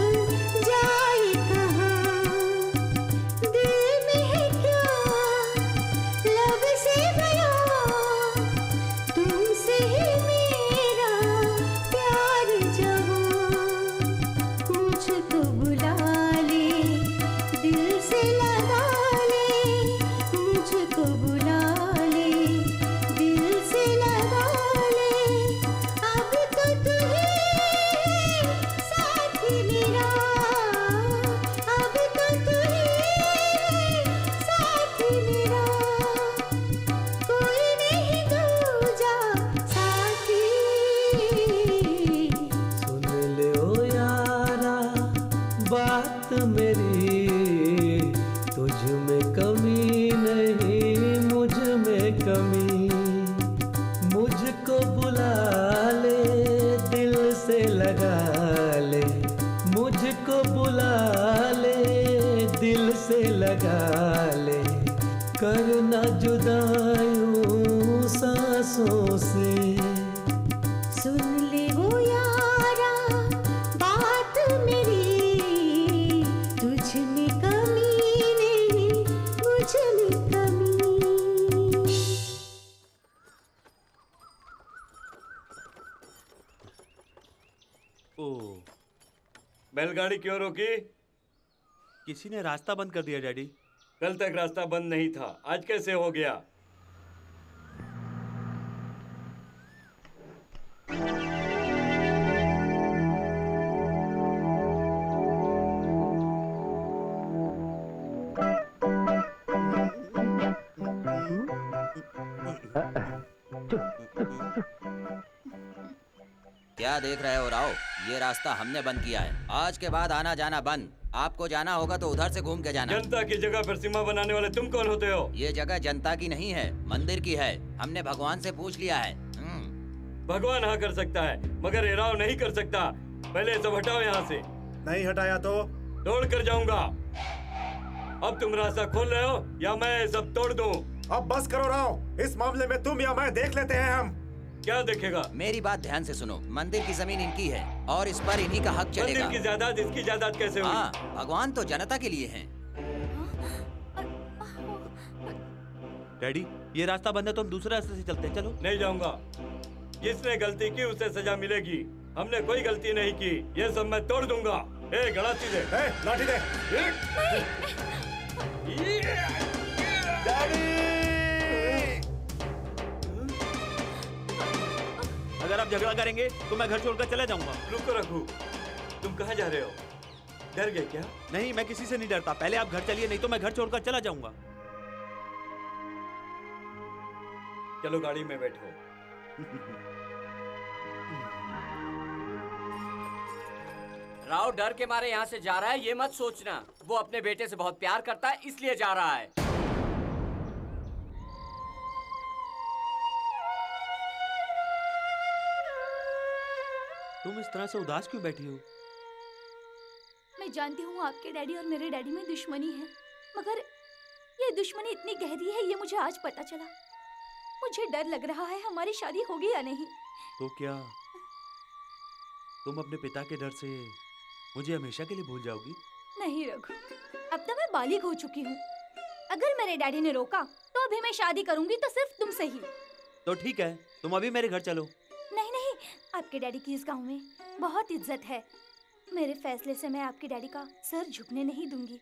जाए कहाँ। दिल में है क्या लब से बयां, तुमसे ही मेरा प्यार जवां। मुझको बुला ले दिल से लगा ले, मुझको बुला ले दिल से लगा ले। अब तो तू ही साथी मेरा, अब तो तू ही साथी मेरा। कोई नहीं दूजा साथी। सुन ले ओ यारा बात मेरी, तुझ में कमी नहीं मुझ में कमी। मुझको बुला ले दिल से लगा ले, मुझको बुला ले दिल से लगा ले। करना जुदायूं सांसों से। सुन ले वो यारा बात मेरी, तुझ में कमी नहीं मुझ में कमी। ओ, बैलगाड़ी क्यों रोकी? किसी ने रास्ता बंद कर दिया डैडी। कल तक रास्ता बंद नहीं था, आज कैसे हो गया? क्या देख रहे हो राव? ये रास्ता हमने बंद किया है। आज के बाद आना जाना बंद। आपको जाना होगा तो उधर से घूम के जाना। जनता की जगह पर सीमा बनाने वाले तुम कौन होते हो? ये जगह जनता की नहीं है, मंदिर की है। हमने भगवान से पूछ लिया है। भगवान हाँ कर सकता है, मगर ये राव नहीं कर सकता। पहले सब हटाओ यहाँ से। नहीं हटाया तो तोड़ कर जाऊंगा। अब तुम रास्ता खोल रहे हो या मैं सब तोड़ दूं? अब बस करो राव, इस मामले में तुम या मैं देख लेते हैं हम। क्या देखेगा? मेरी बात ध्यान से सुनो, मंदिर की जमीन इनकी है और इस पर इन्हीं का हक चलेगा। मंदिर की जायदाद इसकी जायदाद कैसे हुई? हाँ, भगवान तो जनता के लिए हैं। डैडी, ये रास्ता बंद है तो हम दूसरे रास्ते से चलते हैं, चलो। नहीं जाऊंगा। जिसने गलती की उसे सजा मिलेगी। हमने कोई गलती नहीं की, ये सब मैं तोड़ दूंगा। ए, गड़ासी दे। लाठी दे। अगर आप झगड़ा करेंगे तो मैं घर छोड़कर चला जाऊंगा। रुको रघु, तुम कहाँ जा रहे हो? डर गए क्या? नहीं, मैं किसी से नहीं डरता। पहले आप घर चलिए, नहीं तो मैं घर छोड़कर चला जाऊंगा। चलो गाड़ी में बैठो। राव डर के मारे यहाँ से जा रहा है, ये मत सोचना। वो अपने बेटे से बहुत प्यार करता है, इसलिए जा रहा है। तुम इस तरह से उदास क्यों बैठी हो? मैं जानती हूँ आपके डैडी और मेरे डैडी में दुश्मनी है, मगर ये दुश्मनी इतनी गहरी है ये मुझे आज पता चला। मुझे डर लग रहा है हमारी शादी होगी या नहीं। तो क्या तुम अपने पिता के डर से मुझे हमेशा के लिए भूल जाओगी? नहीं रघु, अब तो मैं बालिग हो चुकी हूँ। अगर मेरे डैडी ने रोका तो अभी मैं शादी करूंगी तो सिर्फ तुमसे ही। तो ठीक है, तुम अभी मेरे घर चलो। नहीं नहीं, आपके डैडी की इस गांव में बहुत इज्जत है। मेरे फैसले से मैं आपके डैडी का सर झुकने नहीं दूंगी।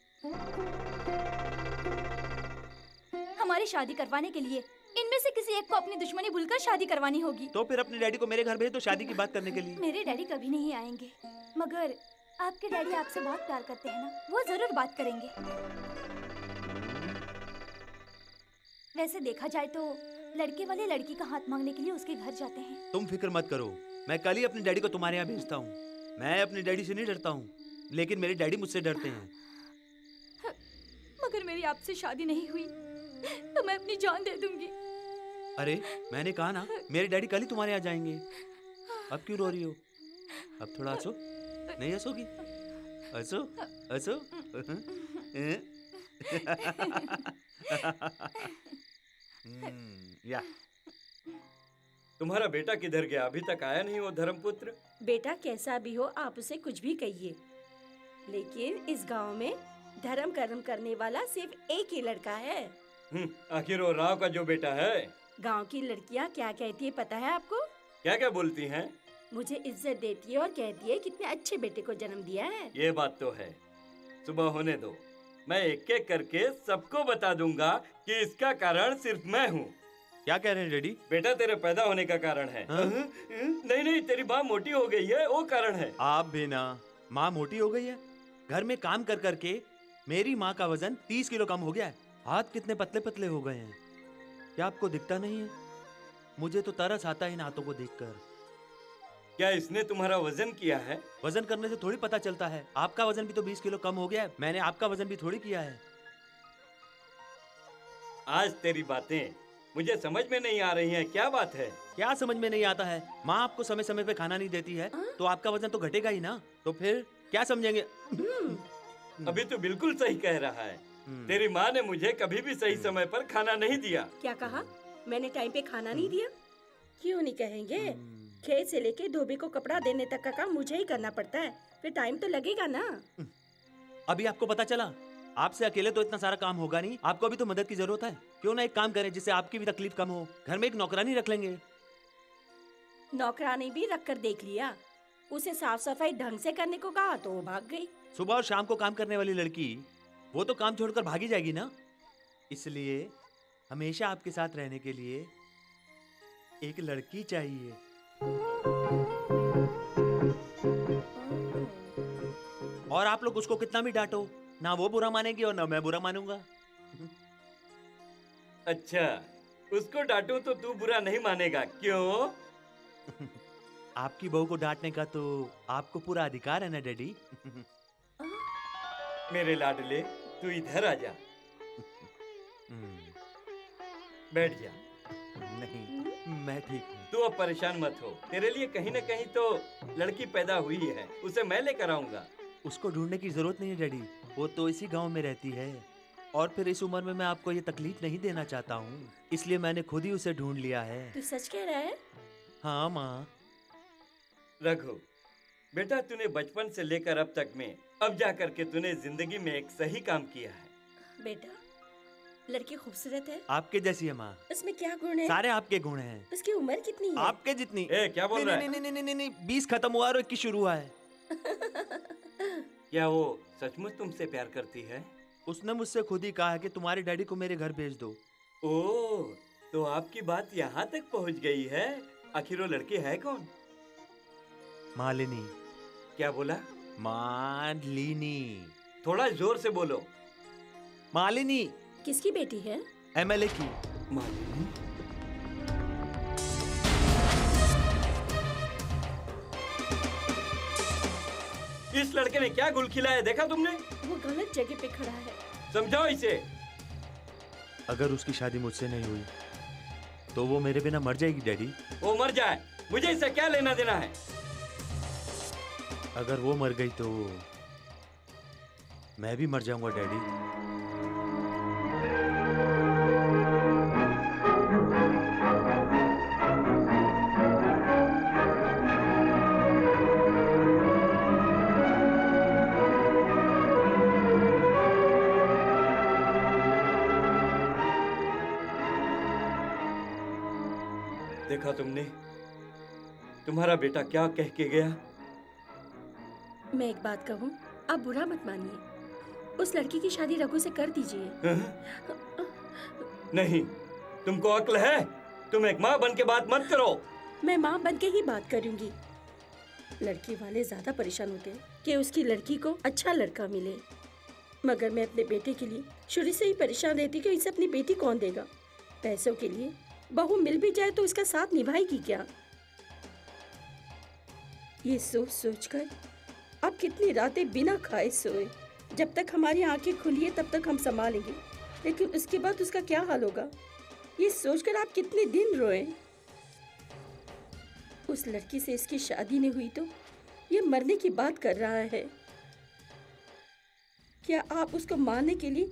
हमारी शादी करवाने के लिए इनमें से किसी एक को अपनी दुश्मनी भूलकर शादी करवानी होगी। तो फिर अपने डैडी को मेरे घर भेज दो शादी की बात करने के लिए। मेरे डैडी कभी नहीं आएंगे, मगर आपके डैडी आपसे बहुत प्यार करते हैं ना, वो जरूर बात करेंगे। वैसे देखा जाए तो लड़के वाले लड़की का हाथ मांगने के लिए उसके घर जाते हैं। तुम फिक्र मत करो, मैं कल ही अपने डैडी को तुम्हारे यहाँ भेजता हूँ। मैं अपने डैडी से नहीं डरता हूँ, लेकिन मेरे डैडी मुझसे डरते हैं। मगर मेरी आपसे शादी नहीं हुई तो मैं अपनी जान दे दूंगी। अरे मैंने कहा ना, मेरे डैडी कल ही तुम्हारे यहाँ जाएंगे। अब क्यों रो रही हो? अब थोड़ा हंसो। नहीं हंसोगी? हंसो हंसो। या तुम्हारा बेटा किधर गया? अभी तक आया नहीं वो धर्मपुत्र। बेटा कैसा भी हो, आप उसे कुछ भी कहिए, लेकिन इस गांव में धर्म कर्म करने वाला सिर्फ एक ही लड़का है। आखिर वो राव का जो बेटा है। गांव की लड़कियां क्या कहती है पता है आपको? क्या क्या बोलती हैं? मुझे इज्जत देती है और कहती है कितने अच्छे बेटे को जन्म दिया है। ये बात तो है। सुबह होने दो, मैं एक एक करके सबको बता दूंगा कि इसका कारण सिर्फ मैं हूँ। क्या कह रहे हैं डैडी? बेटा तेरे पैदा होने का कारण है। नहीं नहीं, तेरी माँ मोटी हो गई है, वो कारण है। आप भी ना, माँ मोटी हो गई है? घर में काम कर करके मेरी माँ का वजन 30 किलो कम हो गया है। हाथ कितने पतले पतले हो गए हैं। क्या आपको दिखता नहीं है? मुझे तो तरस आता है इन हाथों को देखकर। क्या इसने तुम्हारा वजन किया है? वजन करने से थोड़ी पता चलता है। आपका वजन भी तो 20 किलो कम हो गया है। मैंने आपका वजन भी थोड़ी किया है। आज तेरी बातें मुझे समझ में नहीं आ रही हैं। क्या बात है? क्या समझ में नहीं आता है? माँ आपको समय समय पे खाना नहीं देती है तो आपका वजन तो घटेगा ही ना। तो फिर क्या समझेंगे? अभी तो बिल्कुल सही कह रहा है। तेरी माँ ने मुझे कभी भी सही समय पर खाना नहीं दिया। क्या कहा? मैंने टाइम पे खाना नहीं दिया? क्यों नहीं कहेंगे? खेत से लेके धोबी को कपड़ा देने तक का काम मुझे ही करना पड़ता है, फिर टाइम तो लगेगा ना। अभी आपको पता चला? आपसे अकेले तो इतना सारा काम होगा नहीं, आपको अभी तो मदद की जरूरत है। क्यों ना एक काम करें जिससे आपकी भी तकलीफ कम हो। घर में एक नौकरानी रख लेंगे। नौकरानी भी रख कर देख लिया, उसे साफ सफाई ढंग से करने को कहा तो वो भाग गई। सुबह और शाम को काम करने वाली लड़की, वो तो काम छोड़कर भागी जाएगी ना। इसलिए हमेशा आपके साथ रहने के लिए एक लड़की चाहिए। और आप लोग उसको कितना भी डांटो, ना वो बुरा मानेगी और ना मैं बुरा मानूंगा। अच्छा, उसको डांटूं तो तू बुरा नहीं मानेगा, क्यों? आपकी बहू को डांटने का तो आपको पूरा अधिकार है ना डैडी। मेरे लाडले, तू इधर आ जा। बैठ जा। नहीं, मैं ठीक हूँ। तू अब परेशान मत हो। तेरे लिए कहीं न कहीं तो लड़की पैदा हुई है, उसे मैं लेकर आऊंगा। उसको ढूंढने की जरूरत नहीं है डैडी, वो तो इसी गांव में रहती है। और फिर इस उम्र में मैं आपको ये तकलीफ नहीं देना चाहता हूँ, इसलिए मैंने खुद ही उसे ढूंढ लिया है। तू सच कह रहा है? हाँ माँ। रघु बेटा, तूने बचपन से लेकर अब तक में अब जा करके तूने जिंदगी में एक सही काम किया है। बेटा, लड़की खूबसूरत है। आपके जैसी है माँ। उसमें क्या गुण है? सारे आपके गुण हैं। उसकी उम्र कितनी है? आपके जितनी। क्या बोल रहा है? नहीं, 20 खत्म हुआ और 21 शुरू हुआ है। क्या वो सचमुच तुमसे प्यार करती है? उसने मुझसे खुद ही कहा है कि तुम्हारे डैडी को मेरे घर भेज दो। ओह, तो आपकी बात यहाँ तक पहुँच गई है। आखिर वो लड़की है कौन? मालिनी। क्या बोला? मालिनी। थोड़ा जोर से बोलो। मालिनी। किसकी बेटी है? एमएलए की। मालिनी? इस लड़के ने क्या गुल खिलाया, देखा तुमने? वो गलत जगह पे खड़ा है। समझाओ इसे। अगर उसकी शादी मुझसे नहीं हुई तो वो मेरे बिना मर जाएगी डैडी। वो मर जाए, मुझे इससे क्या लेना देना है? अगर वो मर गई तो मैं भी मर जाऊंगा डैडी। देखा तुमने, तुम्हारा बेटा क्या कह के गया? मैं एक बात कहूँ, आप बुरा मत मानिए। उस लड़की की शादी रघु से कर दीजिए। नहीं, तुमको अक्ल है? तुम एक माँ बन के बात मत करो। मैं माँ बन के ही बात करूंगी। लड़की वाले ज्यादा परेशान होते हैं कि उसकी लड़की को अच्छा लड़का मिले, मगर मैं अपने बेटे के लिए शुरू से ही परेशान रहती कि इसे अपनी बेटी कौन देगा। पैसों के लिए बहू मिल भी जाए तो उसका साथ निभाएगी क्या? ये सोच सोच कर अब कितनी रातें बिना खाए सोए। जब तक हमारी आंखें खुली है तब तक हम संभालेंगे, लेकिन उसके बाद उसका क्या हाल होगा, ये सोचकर आप कितने दिन रोए। उस लड़की से इसकी शादी नहीं हुई तो ये मरने की बात कर रहा है। क्या आप उसको मारने के लिए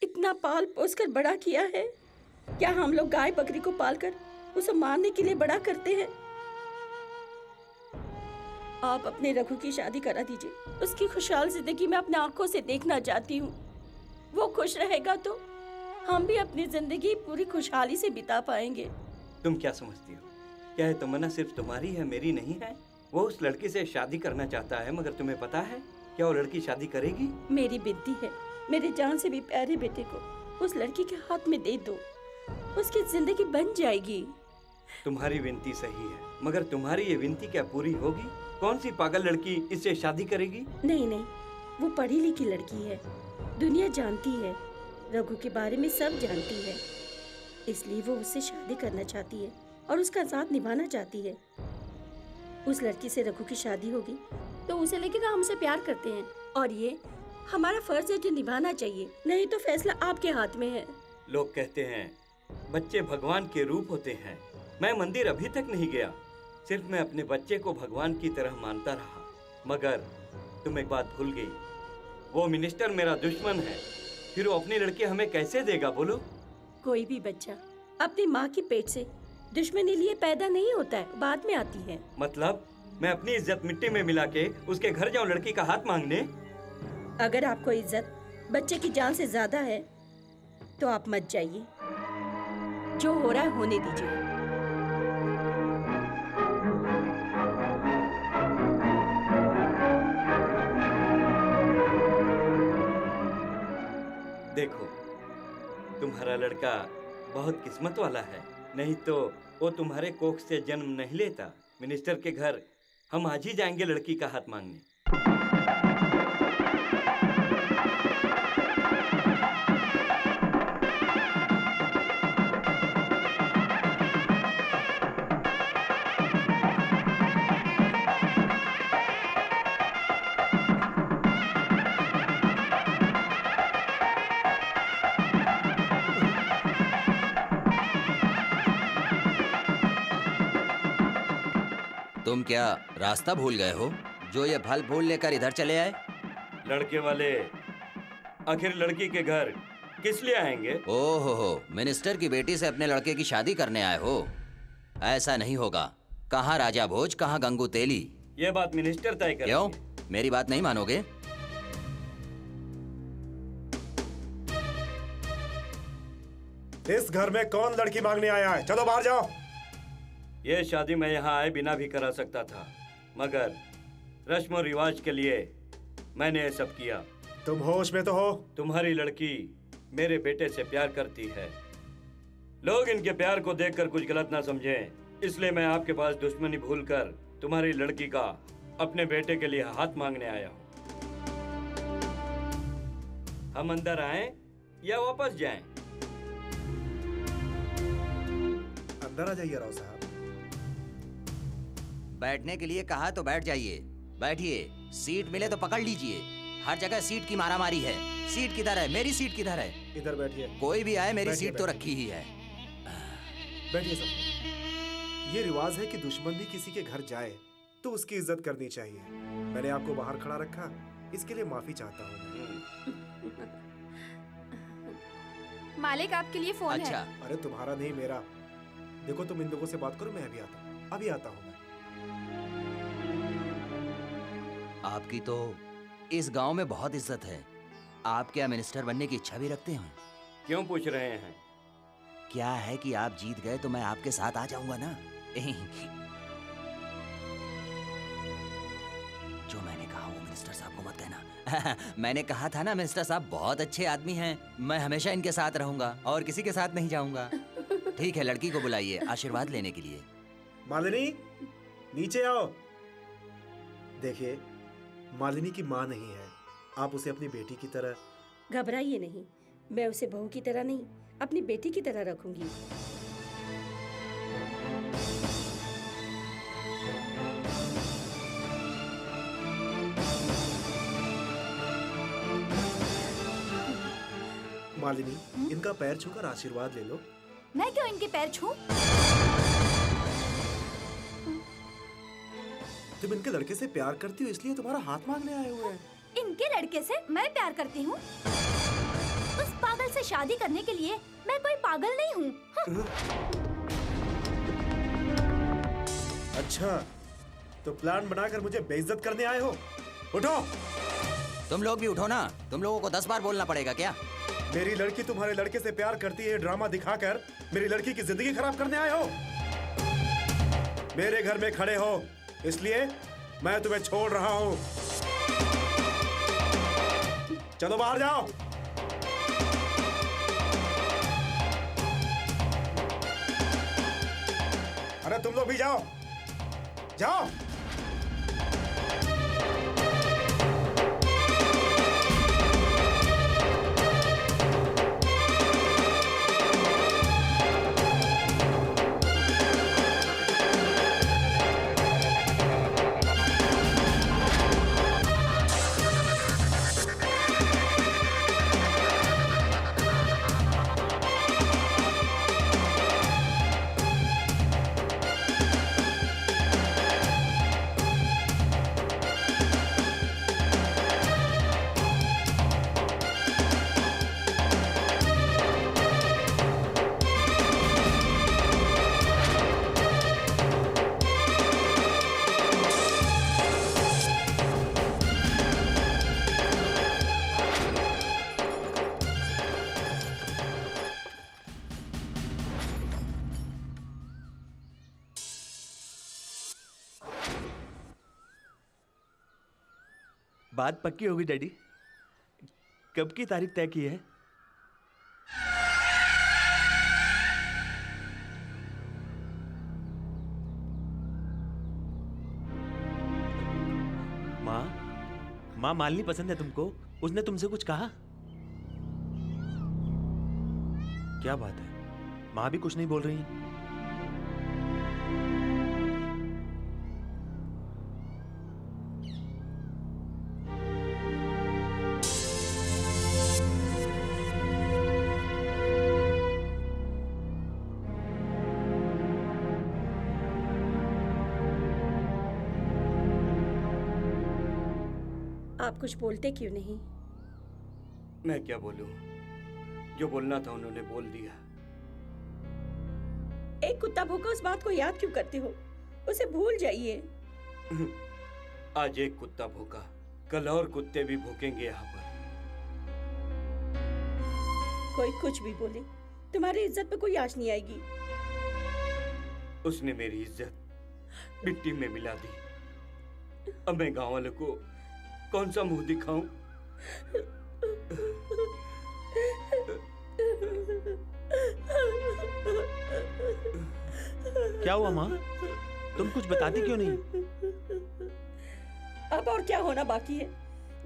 इतना पाल पोस कर बड़ा किया है? क्या हम लोग गाय बकरी को पालकर उसे मारने के लिए बड़ा करते हैं? आप अपने रघु की शादी करा दीजिए। उसकी खुशहाल जिंदगी में अपने आंखों से देखना चाहती हूँ। वो खुश रहेगा तो हम भी अपनी जिंदगी पूरी खुशहाली से बिता पाएंगे। तुम क्या समझती हो? क्या है तमन्ना सिर्फ तुम्हारी है, मेरी नहीं है? वो उस लड़की से शादी करना चाहता है, मगर तुम्हें पता है क्या वो लड़की शादी करेगी? मेरी बिनती है, मेरे जान से भी प्यारे बेटे को उस लड़की के हाथ में दे दो। उसकी जिंदगी बन जाएगी। तुम्हारी विनती सही है, मगर तुम्हारी ये विनती क्या पूरी होगी? कौन सी पागल लड़की इससे शादी करेगी? नहीं नहीं, वो पढ़ी लिखी लड़की है, दुनिया जानती है, रघु के बारे में सब जानती है, इसलिए वो उससे शादी करना चाहती है और उसका साथ निभाना चाहती है। उस लड़की से रघु की शादी होगी तो उसे लगेगा हमसे प्यार करते हैं, और ये हमारा फर्ज है जो निभाना चाहिए, नहीं तो फैसला आपके हाथ में है। लोग कहते हैं बच्चे भगवान के रूप होते हैं। मैं मंदिर अभी तक नहीं गया, सिर्फ मैं अपने बच्चे को भगवान की तरह मानता रहा। मगर तुम एक बात भूल गई, वो मिनिस्टर मेरा दुश्मन है, फिर वो अपनी लड़की हमें कैसे देगा बोलो? कोई भी बच्चा अपनी माँ की पेट से दुश्मनी लिए पैदा नहीं होता है, बाद में आती है। मतलब मैं अपनी इज्जत मिट्टी में मिला के उसके घर जाऊं लड़की का हाथ मांगने? अगर आपको इज्जत बच्चे की जान से ज्यादा है तो आप मत जाइए। जो हो रहा है होने दीजिए। देखो, तुम्हारा लड़का बहुत किस्मत वाला है, नहीं तो वो तुम्हारे कोख से जन्म नहीं लेता। मिनिस्टर के घर हम आज ही जाएंगे लड़की का हाथ मांगने। तुम क्या रास्ता भूल गए हो जो ये फल फूल लेकर इधर चले आए? लड़के वाले आखिर लड़की के घर किस लिए आएंगे? ओहो, मिनिस्टर की बेटी से अपने लड़के की शादी करने आए हो? ऐसा नहीं होगा। कहाँ राजा भोज, कहाँ गंगू तेली? ये बात मिनिस्टर तय करेंगे। क्यों, मेरी बात नहीं मानोगे? इस घर में कौन लड़की मांगने आया है? चलो बाहर जाओ। ये शादी मैं यहाँ आए बिना भी करा सकता था, मगर रस्म और रिवाज के लिए मैंने ये सब किया। तुम होश में तो हो? तुम्हारी लड़की मेरे बेटे से प्यार करती है। लोग इनके प्यार को देखकर कुछ गलत ना समझें, इसलिए मैं आपके पास दुश्मनी भूलकर तुम्हारी लड़की का अपने बेटे के लिए हाथ मांगने आया हूँ। हम अंदर आएं या वापस जाएं? अंदर आ जाइए राव साहब। बैठने के लिए कहा तो बैठ जाइए। बैठिए, सीट मिले तो पकड़ लीजिए। हर जगह सीट की मारामारी है। सीट किधर है? मेरी सीट किधर है? इधर बैठिए। कोई भी आए, मेरी बैठिए, सीट तो बैठिए। रखी ही है। बैठिए सब। ये रिवाज है कि दुश्मन भी किसी के घर जाए तो उसकी इज्जत करनी चाहिए। मैंने आपको बाहर खड़ा रखा, इसके लिए माफी चाहता हूँ। मालिक आपके लिए फोन अच्छा। है। अरे तुम्हारा नहीं, मेरा। देखो तुम इन लोगों से बात करो, मैं अभी आता हूँ। अभी आता हूँ मैं। आपकी तो इस गांव में बहुत इज्जत है। आप क्या मिनिस्टर बनने की इच्छा भी रखते हैं? क्यों पूछ रहे हैं? क्या है कि आप जीत गए तो मैं आपके साथ आ जाऊंगा ना। जो मैंने कहा वो मिनिस्टर साहब को मत कहना। मैंने कहा था ना, मिनिस्टर साहब बहुत अच्छे आदमी हैं। मैं हमेशा इनके साथ रहूंगा और किसी के साथ नहीं जाऊंगा। ठीक है, लड़की को बुलाइए आशीर्वाद लेने के लिए। मालिनी, नीचे आओ। देखिए, मालिनी की माँ नहीं है, आप उसे अपनी बेटी की तरह। घबराइए नहीं, मैं उसे बहू की तरह नहीं, अपनी बेटी की तरह रखूंगी। मालिनी, इनका पैर छूकर आशीर्वाद ले लो। मैं क्यों इनके पैर छूं? तुम इनके लड़के से प्यार करती हो, इसलिए तुम्हारा हाथ मांगने आए हुए हैं। इनके लड़के से मैं प्यार करती हूँ? उस पागल से शादी करने के लिए मैं कोई पागल नहीं हूँ। हाँ। अच्छा, तो प्लान बनाकर मुझे बेइज्जत करने आए हो? उठो। तुम लोग भी उठो ना। तुम लोगों को 10 बार बोलना पड़ेगा क्या? मेरी लड़की तुम्हारे लड़के से प्यार करती है, ड्रामा दिखाकर मेरी लड़की की जिंदगी खराब करने आए हो। मेरे घर में खड़े हो, इसलिए मैं तुम्हें छोड़ रहा हूँ। चलो बाहर जाओ। अरे तुम लोग भी जाओ, जाओ। बात पक्की होगी डैडी। कब की तारीख तय की है? माँ मालिनी पसंद है तुमको? उसने तुमसे कुछ कहा? क्या बात है, माँ भी कुछ नहीं बोल रही? आप कुछ बोलते क्यों नहीं? मैं क्या बोलूं? जो बोलना था उन्होंने बोल दिया। एक कुत्ता भूखा उस बात को याद क्यों करते हो? उसे भूल जाइए। आज एक कुत्ता भूखा, कल और कुत्ते भी भूखेंगे यहाँ पर। कोई कुछ भी बोले, तुम्हारी इज्जत पे कोई आँच नहीं आएगी। उसने मेरी इज्जत मिट्टी में मिला दी। अब मैं गांव वालों को कौन सा मुंह दिखाऊं? क्या हुआ माँ? तुम कुछ बताती क्यों नहीं? अब और क्या होना बाकी है?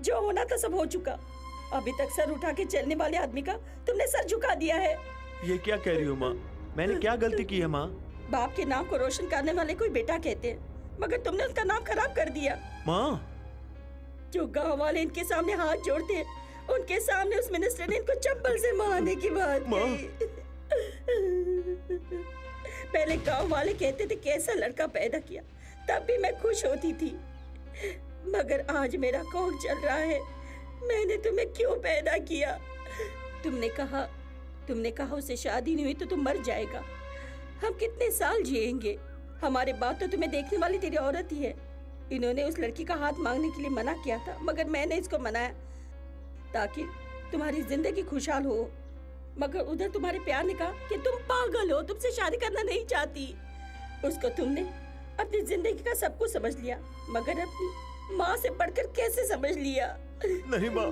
जो होना था सब हो चुका। अभी तक सर उठा के चलने वाले आदमी का तुमने सर झुका दिया है। ये क्या कह रही हो माँ? मैंने क्या गलती की है माँ? बाप के नाम को रोशन करने वाले कोई बेटा कहते हैं, मगर तुमने उसका नाम खराब कर दिया। माँ, जो गांव वाले इनके सामने हाथ जोड़ते हैं, उनके सामने उस मिनिस्टर ने इनको चप्पल से मारने की बात कही। पहले गांव वाले कहते थे कैसा लड़का पैदा किया, तब भी मैं खुश होती थी। मगर आज मेरा कौन चल रहा है, मैंने तुम्हें क्यों पैदा किया? तुमने कहा उससे शादी नहीं हुई तो तुम मर जाएगा। हम कितने साल जिएंगे? हमारे बाद तो तुम्हें देखने वाली तेरी औरत ही है। इन्होंने उस लड़की का हाथ मांगने के लिए मना किया था, मगर मैंने इसको मनाया ताकि तुम्हारी जिंदगी खुशहाल हो। मगर उधर तुम्हारे प्यार ने कहा कि तुम पागल हो, तुमसे शादी करना नहीं चाहती। उसको तुमने अपनी जिंदगी का सब कुछ समझ लिया, मगर अपनी माँ से बढ़कर कैसे समझ लिया? नहीं माँ,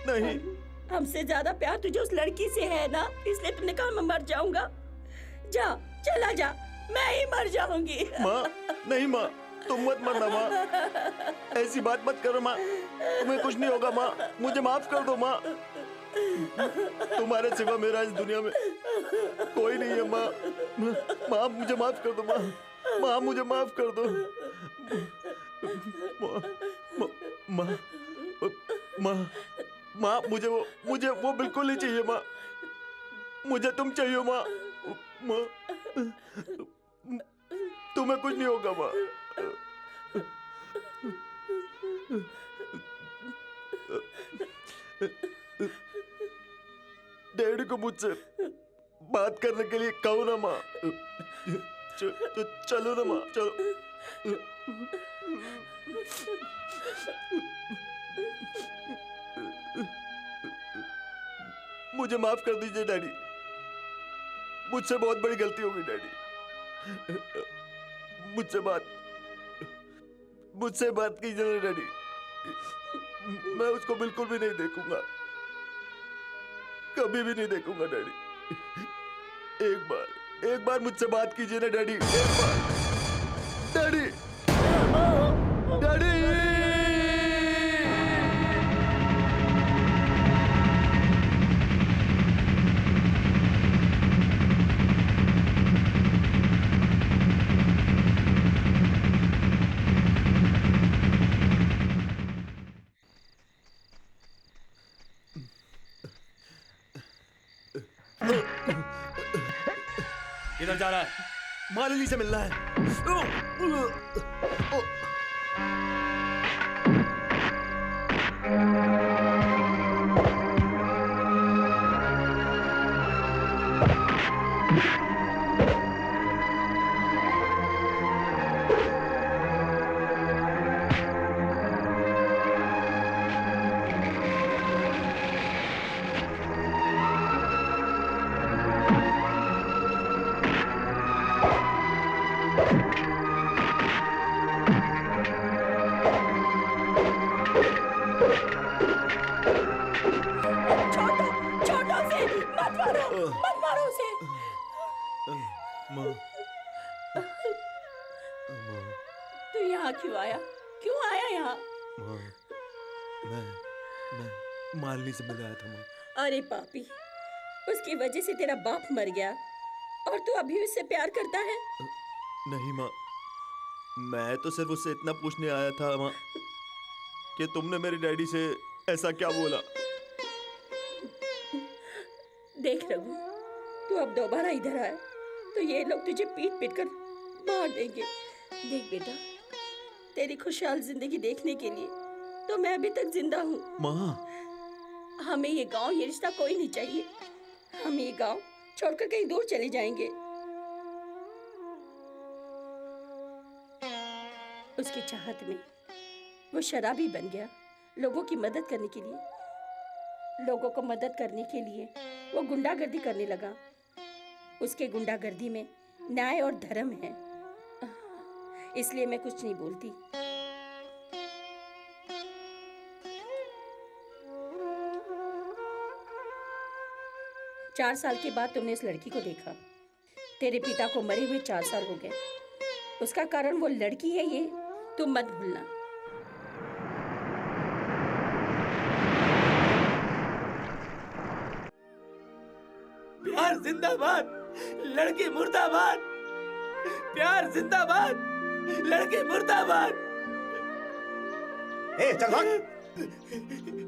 नहीं। हमसे ज्यादा प्यार तुझे उस लड़की से है ना, इसलिए तुमने कहा मैं मर जाऊंगा। जा, चला जा, मैं ही मर जाऊंगी। माँ, नहीं माँ, तुम मत मरना माँ। ऐसी बात मत करो माँ, तुम्हें कुछ नहीं होगा माँ। मुझे माफ कर दो माँ। तुम्हारे सिवा मेरा इस दुनिया में कोई नहीं है माँ। माँ, मुझे माफ कर दो माँ। माँ, मुझे माफ कर दो माँ। माँ, माँ, मुझे वो बिल्कुल नहीं चाहिए माँ। मुझे तुम चाहिए माँ। माँ, तुम्हें कुछ नहीं होगा माँ। डैडी को मुझसे बात करने के लिए कहो ना माँ। चलो ना माँ, चलो। मुझे माफ कर दीजिए डैडी, मुझसे बहुत बड़ी गलती हो गई डैडी। मुझसे बात कीजिए ना डैडी। मैं उसको बिल्कुल भी नहीं देखूंगा, कभी भी नहीं देखूंगा डैडी। एक बार मुझसे बात कीजिए ना डैडी, एक बार। Daddy, daddy. किधर जा रहा है? मालिनी से मिलना है। तू यहाँ क्यों आया? क्यों आया यहाँ? माँ, मैं मालिनी से मिल आया था माँ। अरे पापी, उसकी वजह से तेरा बाप मर गया और तू अभी उससे प्यार करता है? नहीं माँ, मैं तो सिर्फ उससे इतना पूछने आया था माँ कि तुमने मेरे डैडी से ऐसा क्या बोला। देख रघु, तू अब दोबारा इधर आया तो ये लोग तुझे पीट पीट कर मार देंगे। देख बेटा, तेरी खुशहाल जिंदगी देखने के लिए तो मैं अभी तक जिंदा हूँ। माँ, हमें ये गांव, ये रिश्ता कोई नहीं चाहिए। हम ये गांव छोड़कर कहीं दूर चले जाएंगे। उसकी चाहत में वो शराबी बन गया। लोगों की मदद करने के लिए, लोगों को मदद करने के लिए वो गुंडागर्दी करने लगा। उसके गुंडागर्दी में न्याय और धर्म है, इसलिए मैं कुछ नहीं बोलती। चार साल के बाद तुमने इस लड़की को देखा। तेरे पिता को मरे हुए 4 साल हो गए। उसका कारण वो लड़की है, ये तुम मत भूलना। प्यार जिंदाबाद, लड़की मुर्दाबाद। प्यार जिंदाबाद, लड़की मुर्दाबाद। चल भाग।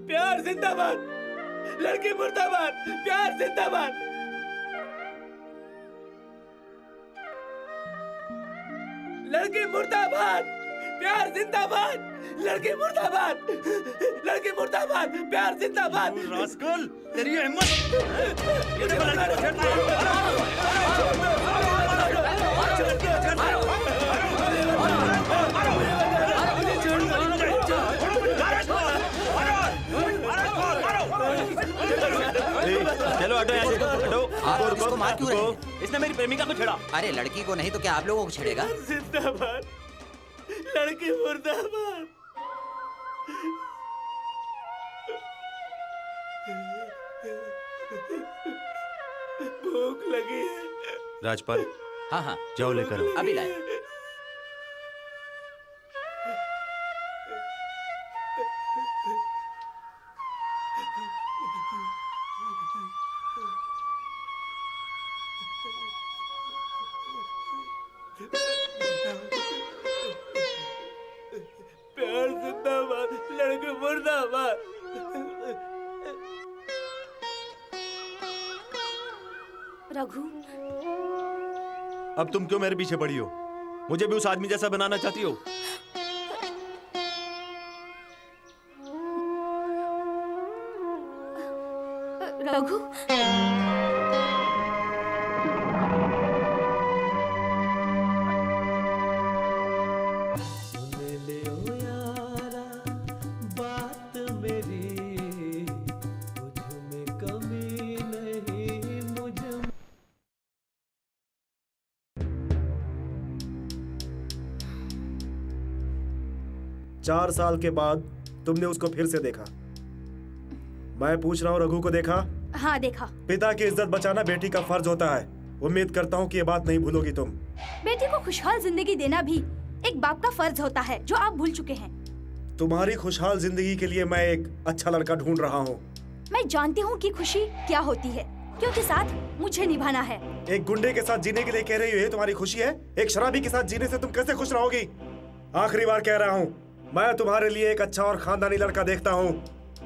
प्यार जिंदाबाद, लड़की मुर्दाबाद। प्यार जिंदाबाद। लड़की मुर्दाबाद, प्यार जिंदाबाद। लड़की मुर्दाबाद, लड़की मुर्दाबाद। प्यार जिंदाबाद। रास्कल, तेरी हिम्मत! ये देखो लड़की चलो हटो यहाँ से, हटो। आप इसको मार क्यों रहे हैं? इसने मेरी प्रेमिका को छेड़ा। अरे लड़की को नहीं तो क्या आप लोगों को छेड़ेगा? जिंदाबाद, लड़की मुर्दाबाद। भूख लगी है। राजपाल, हाँ हाँ जाओ लेकर आओ। अभी लाए। प्यार जिंदाबाद, लड़की मुर्दाबाद। रघु, अब तुम क्यों मेरे पीछे पड़ी हो? मुझे भी उस आदमी जैसा बनाना चाहती हो? रघु, बात मेरी मुझ में कमी नहीं, मुझ में 4 साल के बाद तुमने उसको फिर से देखा। मैं पूछ रहा हूँ, रघु को देखा? हाँ देखा। पिता की इज्जत बचाना बेटी का फर्ज होता है। उम्मीद करता हूँ कि ये बात नहीं भूलोगी तुम। बेटी को खुशहाल जिंदगी देना भी एक बाप का फर्ज होता है, जो आप भूल चुके हैं। तुम्हारी खुशहाल जिंदगी के लिए मैं एक अच्छा लड़का ढूंढ रहा हूँ। मैं जानती हूँ कि खुशी क्या होती है, क्योंकि साथ मुझे निभाना है। एक गुंडे के साथ जीने के लिए कह रही हो ये तुम्हारी खुशी है? एक शराबी के साथ जीने से तुम कैसे खुश रहोगी? आखिरी बार कह रहा हूँ, मैं तुम्हारे लिए एक अच्छा और खानदानी लड़का देखता हूँ।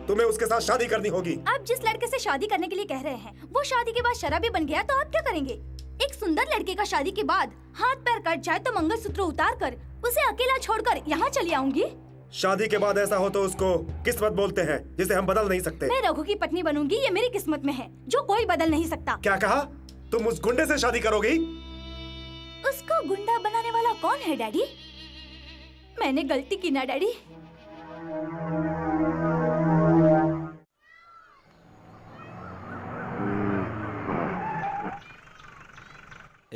तुम्हें उसके साथ शादी करनी होगी। आप जिस लड़के से शादी करने के लिए कह रहे हैं, वो शादी के बाद शराबी बन गया तो आप क्या करेंगे? एक सुंदर लड़के का शादी के बाद हाथ पैर कट जाए तो मंगलसूत्र उतार कर उसे अकेला छोड़कर यहाँ चली आऊंगी। शादी के बाद ऐसा हो तो उसको किस्मत बोलते हैं, जिसे हम बदल नहीं सकते। मैं रघु की पत्नी बनूंगी, ये मेरी किस्मत में है, जो कोई बदल नहीं सकता। क्या कहा? तुम उस गुंडे से शादी करोगी? उसको गुंडा बनाने वाला कौन है डैडी? मैंने गलती की ना डैडी।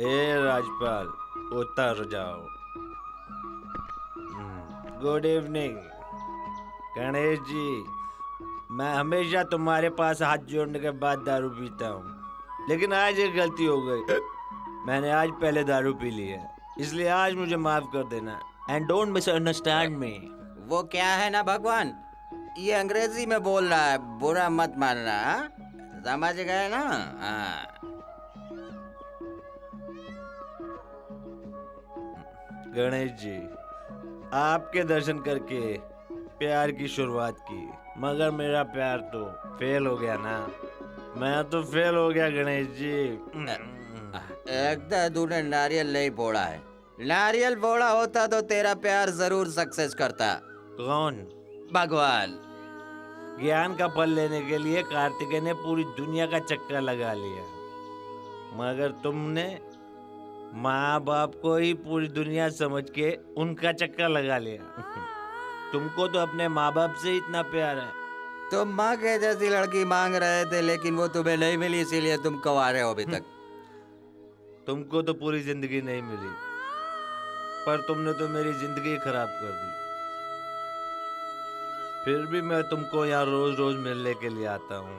ए राजपाल, उतर जाओ। Good evening Ganesh ji. मैं हमेशा तुम्हारे पास हाथ जोड़ने के बाद दारू पीता हूँ, लेकिन आज एक गलती हो गई। मैंने आज पहले दारू पी ली है, इसलिए आज मुझे माफ कर देना। एंड डोंट मिसअंडरस्टैंड मी। वो क्या है ना भगवान, ये अंग्रेजी में बोल रहा है, बुरा मत मानना। हाँ? समझ गए ना? हाँ। गणेश जी, आपके दर्शन करके प्यार की शुरुआत की, मगर मेरा प्यार तो फेल हो गया ना। मैं तो फेल हो गया गणेश जी। एकदम तूने नारियल नहीं फोड़ा है। नारियल फोड़ा होता तो तेरा प्यार जरूर सक्सेस करता। कौन? भगवान। ज्ञान का फल लेने के लिए कार्तिकेय ने पूरी दुनिया का चक्कर लगा लिया, मगर तुमने माँ बाप को ही पूरी दुनिया समझ के उनका चक्कर लगा लिया। तुमको तो अपने माँ बाप से इतना प्यार है। तुम माँ के जैसी लड़की मांग रहे थे, लेकिन वो तुम्हें नहीं मिली, इसीलिए तुम कुंवारे हो अभी तक। तुमको तो पूरी जिंदगी नहीं मिली, पर तुमने तो मेरी जिंदगी खराब कर दी। फिर भी मैं तुमको यहाँ रोज रोज मिलने के लिए आता हूँ।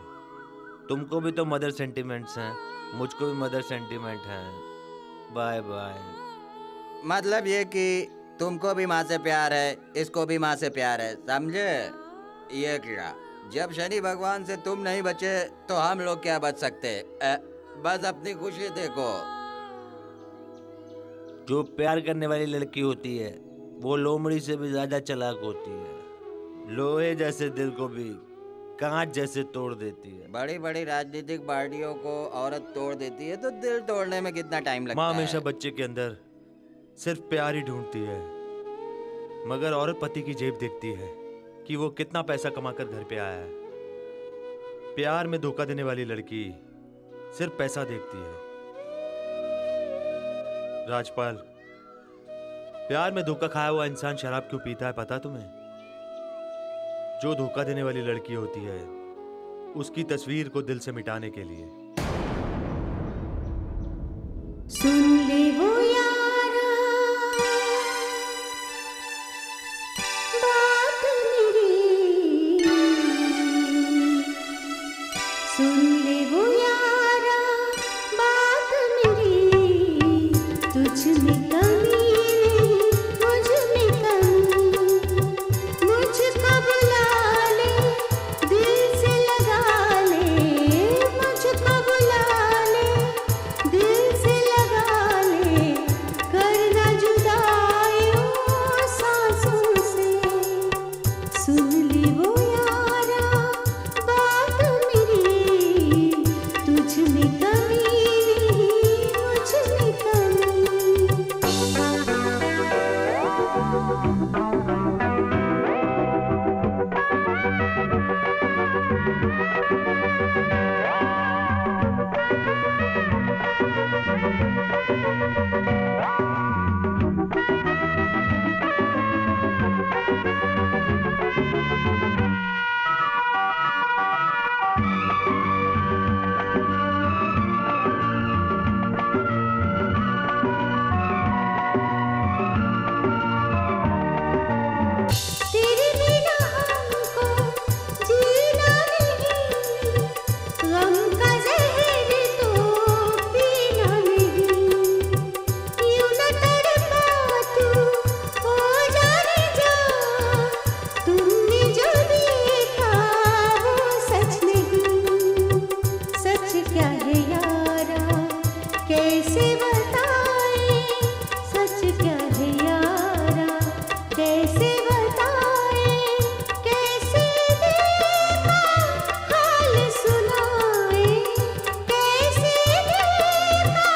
तुमको भी तो मदर सेंटिमेंट्स हैं, मुझको भी मदर सेंटिमेंट हैं। Bye bye. मतलब ये कि तुमको भी माँ से प्यार है, इसको भी माँ से प्यार है, समझे? ये क्या, जब शनि भगवान से तुम नहीं बचे तो हम लोग क्या बच सकते? बस अपनी खुशी देखो। जो प्यार करने वाली लड़की होती है वो लोमड़ी से भी ज्यादा चालाक होती है। लोहे जैसे दिल को भी कांच जैसे तोड़ देती है। बड़ी बड़ी राजनीतिक पार्टियों को औरत तोड़ देती है, तो दिल तोड़ने में कितना टाइम लगता है? माँ हमेशा बच्चे के अंदर सिर्फ प्यार ही ढूंढती है, मगर औरत पति की जेब देखती है कि वो कितना पैसा कमाकर घर पे आया है। प्यार में धोखा देने वाली लड़की सिर्फ पैसा देखती है। राजपाल, प्यार में धोखा खाया हुआ इंसान शराब क्यों पीता है पता तुम्हें? जो धोखा देने वाली लड़की होती है उसकी तस्वीर को दिल से मिटाने के लिए। सुन ले वो यारा बात मेरी, सुन ले वो यारा बात मेरी, तुझ में कमी मुझ में कमी, मुझको बुला ले दिल से लगा ले, मुझको बुला ले दिल से लगा ले, करना जुदाइयों सांसों से, सुन ली वो यारा बात मेरी, तुझ में कमी मुझ में कमी। तेरे बिना हमको जीना नहीं, गम का जहर तो पीना नहीं, यूं न तड़पा तू हो जाने जा, तुमने जो देखा वो सच नहीं, सच क्या है यारा कैसे बताए, सच क्या है यारा कैसे बताए, कैसे दिल का हाल सुनाए, कैसे दिल का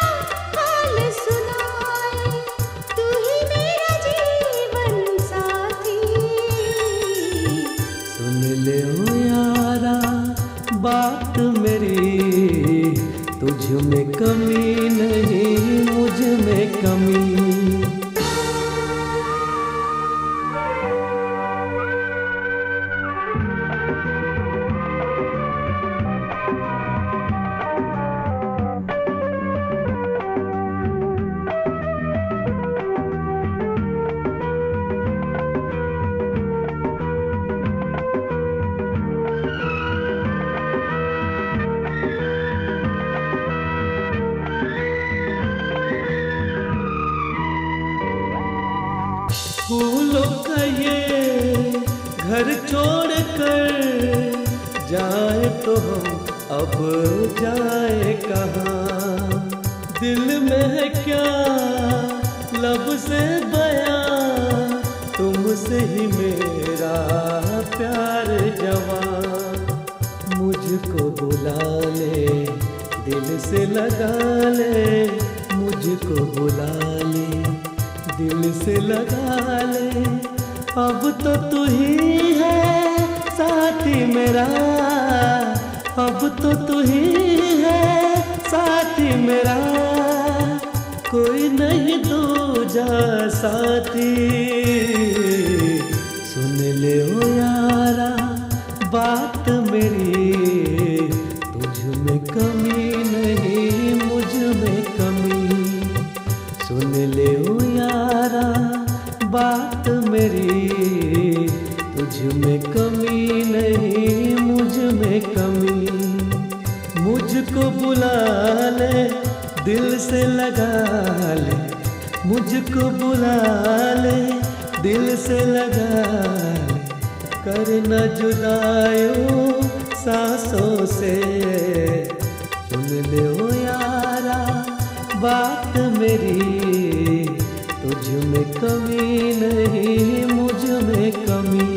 हाल सुनाए, तू ही मेरा जीवन साथी। सुन ले ओ यारा बात मेरी, तुझ में कमी नहीं मुझ में कमी। फूलों का ये घर छोड़ कर जाए तो हम अब जाए कहाँ? दिल में है क्या लब से बयां, तुमसे ही मेरा प्यार जवां, मुझको बुला ले दिल से लगा ले, मुझको बुला ले दिल से लगा ले, अब तो तू ही है साथी मेरा, अब तो तू ही है साथी मेरा, कोई नहीं दूजा साथी। सुन ले ओ यारा बात मेरी, तुझ में कमी नहीं मुझ में कमी। सुन ले ओ यारा बात मेरी, तुझ में कमी नहीं मुझ में कमी। मुझको बुला ले दिल से लगा ले, मुझको बुला ले दिल से लगा ले, करना जुदायूं सांसों से। सुन ले ओ यारा बात मेरी, तुझ में कमी नहीं मुझ में कमी।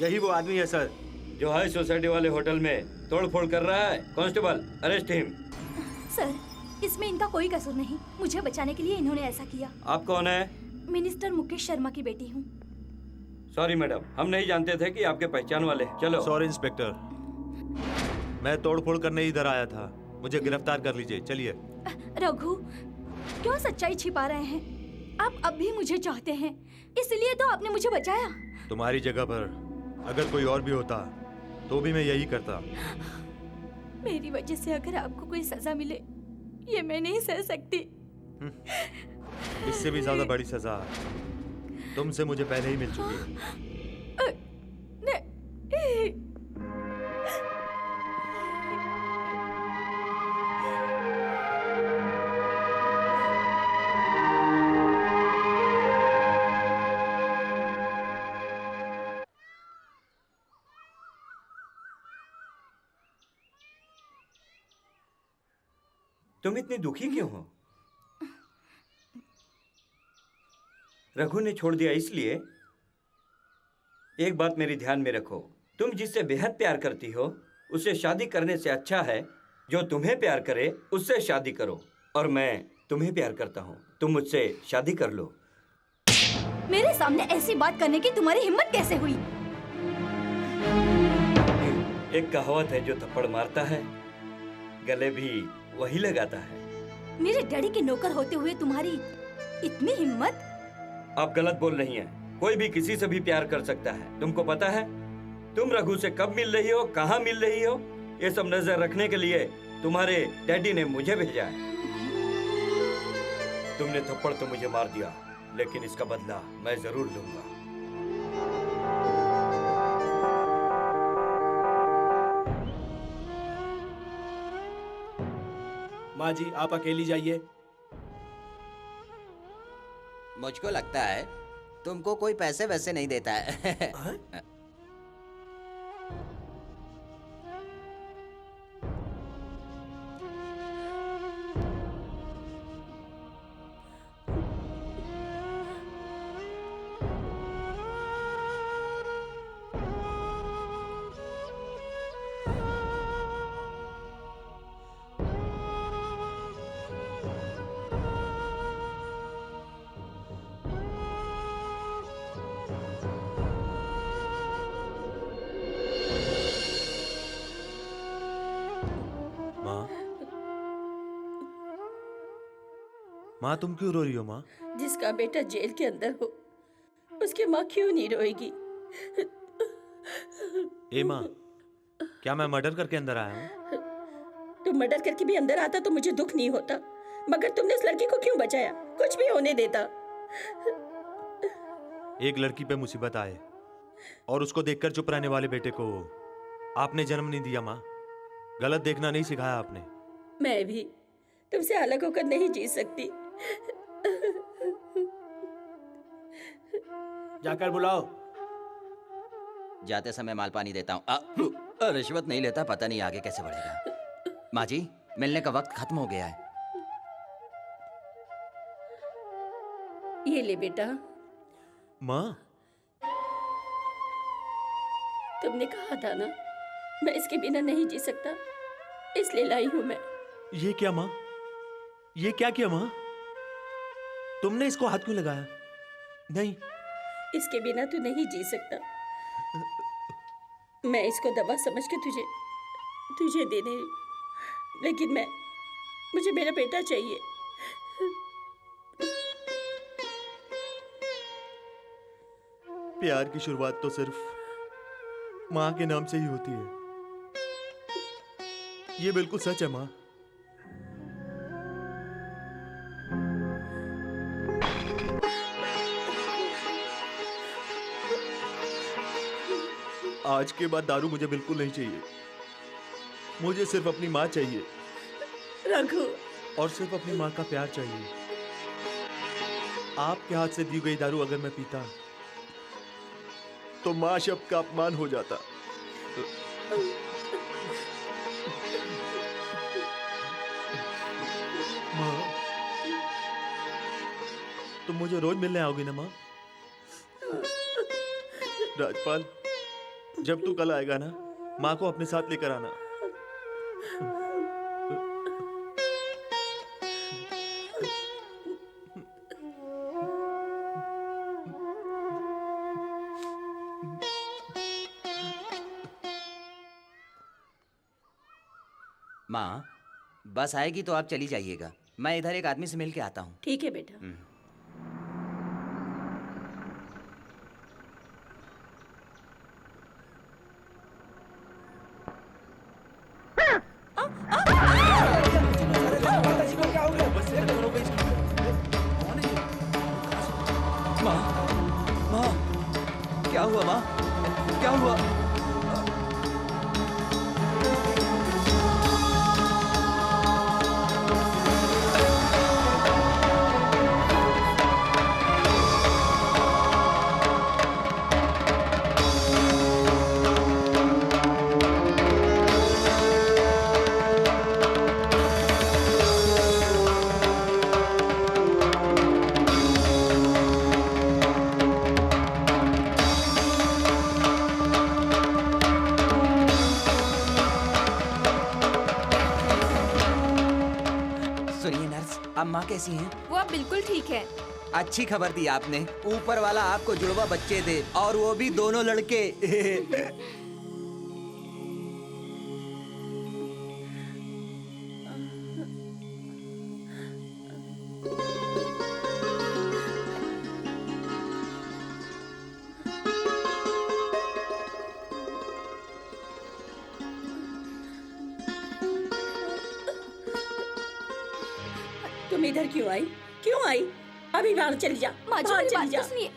यही वो आदमी है सर जो हाई सोसाइटी वाले होटल में तोड़फोड़ कर रहा है। Constable, arrest him. सर, इसमें इनका कोई कसूर नहीं। मुझे बचाने के लिए इन्होंने ऐसा किया। आप कौन है? मिनिस्टर मुकेश शर्मा की बेटी हूँ। सॉरी मैडम, हम नहीं जानते थे कि आपके पहचान वाले हैं। चलो। सॉरी इंस्पेक्टर, मैं तोड़फोड़ करने इधर आया था, मुझे गिरफ्तार कर लीजिए। चलिए। रघु, क्यों सच्चाई छिपा रहे हैं? आप अब भी मुझे चाहते हैं, इसलिए तो आपने मुझे बचाया। तुम्हारी जगह पर अगर कोई और भी होता तो भी मैं यही करता। मेरी वजह से अगर आपको कोई सजा मिले, ये मैं नहीं सह सकती। इससे भी ज्यादा बड़ी सजा तुमसे मुझे पहले ही मिल चुकी है। तुम इतनी दुखी क्यों हो? रघु ने छोड़ दिया इसलिए? एक बात मेरी ध्यान में रखो, तुम जिससे बेहद प्यार करती हो उससे शादी करने से अच्छा है जो तुम्हें प्यार करे उससे शादी करो। और मैं तुम्हें प्यार करता हूँ, तुम मुझसे शादी कर लो। मेरे सामने ऐसी बात करने की तुम्हारी हिम्मत कैसे हुई? एक कहावत है, जो थप्पड़ मारता है गले भी वही लगाता है। मेरे डैडी के नौकर होते हुए तुम्हारी इतनी हिम्मत? आप गलत बोल रही हैं। कोई भी किसी से भी प्यार कर सकता है। तुमको पता है तुम रघु से कब मिल रही हो, कहाँ मिल रही हो? ये सब नजर रखने के लिए तुम्हारे डैडी ने मुझे भेजा है। तुमने थप्पड़ तो मुझे मार दिया, लेकिन इसका बदला मैं जरूर लूंगा। माँ जी, आप अकेली जाइए। मुझको लगता है तुमको कोई पैसे वैसे नहीं देता है। माँ तुम क्यों रो रही हो माँ? जिसका बेटा जेल के अंदर हो उसकी माँ क्यों नहीं रोएगी? ए माँ, क्या मैं मर्डर करके अंदर आया हूँ? तुम मर्डर करके भी अंदर आता तो मुझे दुख नहीं होता, मगर तुमने उस लड़की को क्यों बचाया? कुछ भी होने देता। एक लड़की पे मुसीबत आए और उसको देखकर चुप रहने वाले बेटे को आपने जन्म नहीं दिया माँ। गलत देखना नहीं सिखाया आपने। मैं भी तुमसे अलग होकर नहीं जी सकती। जाकर बुलाओ। जाते समय माल पानी देता हूँ। रिश्वत नहीं लेता, पता नहीं आगे कैसे बढ़ेगा। माँ जी, मिलने का वक्त खत्म हो गया है। ये ले बेटा। माँ, तुमने कहा था ना मैं इसके बिना नहीं जी सकता, इसलिए लाई हूँ मैं। ये क्या माँ? ये क्या किया माँ? तुमने इसको हाथ क्यों लगाया? नहीं, इसके बिना तू नहीं जी सकता। मैं इसको दवा समझ के तुझे दे रही, लेकिन मुझे मेरा बेटा चाहिए। प्यार की शुरुआत तो सिर्फ माँ के नाम से ही होती है। ये बिल्कुल सच है माँ। आज के बाद दारू मुझे बिल्कुल नहीं चाहिए। मुझे सिर्फ अपनी माँ चाहिए रघु, और सिर्फ अपनी माँ का प्यार चाहिए। आपके हाथ से दी गई दारू अगर मैं पीता तो माँ शब्द का अपमान हो जाता। माँ, तुम मुझे रोज मिलने आओगी ना माँ? राजपाल, जब तू कल आएगा ना, माँ को अपने साथ लेकर आना। माँ, बस आएगी तो आप चली जाइएगा। मैं इधर एक आदमी से मिल के आता हूँ। ठीक है बेटा। हुआ माँ? क्या हुआ? सुनिए नर्स, अब माँ कैसी हैं? वो अब बिल्कुल ठीक है। अच्छी खबर दी आपने। ऊपर वाला आपको जुड़वा बच्चे दे, और वो भी दोनों लड़के। तुम इधर क्यों आई? क्यों आई? अभी बाहर चली जा। माँ जी बाहर मेरी चली बात जा। तो सुनिए।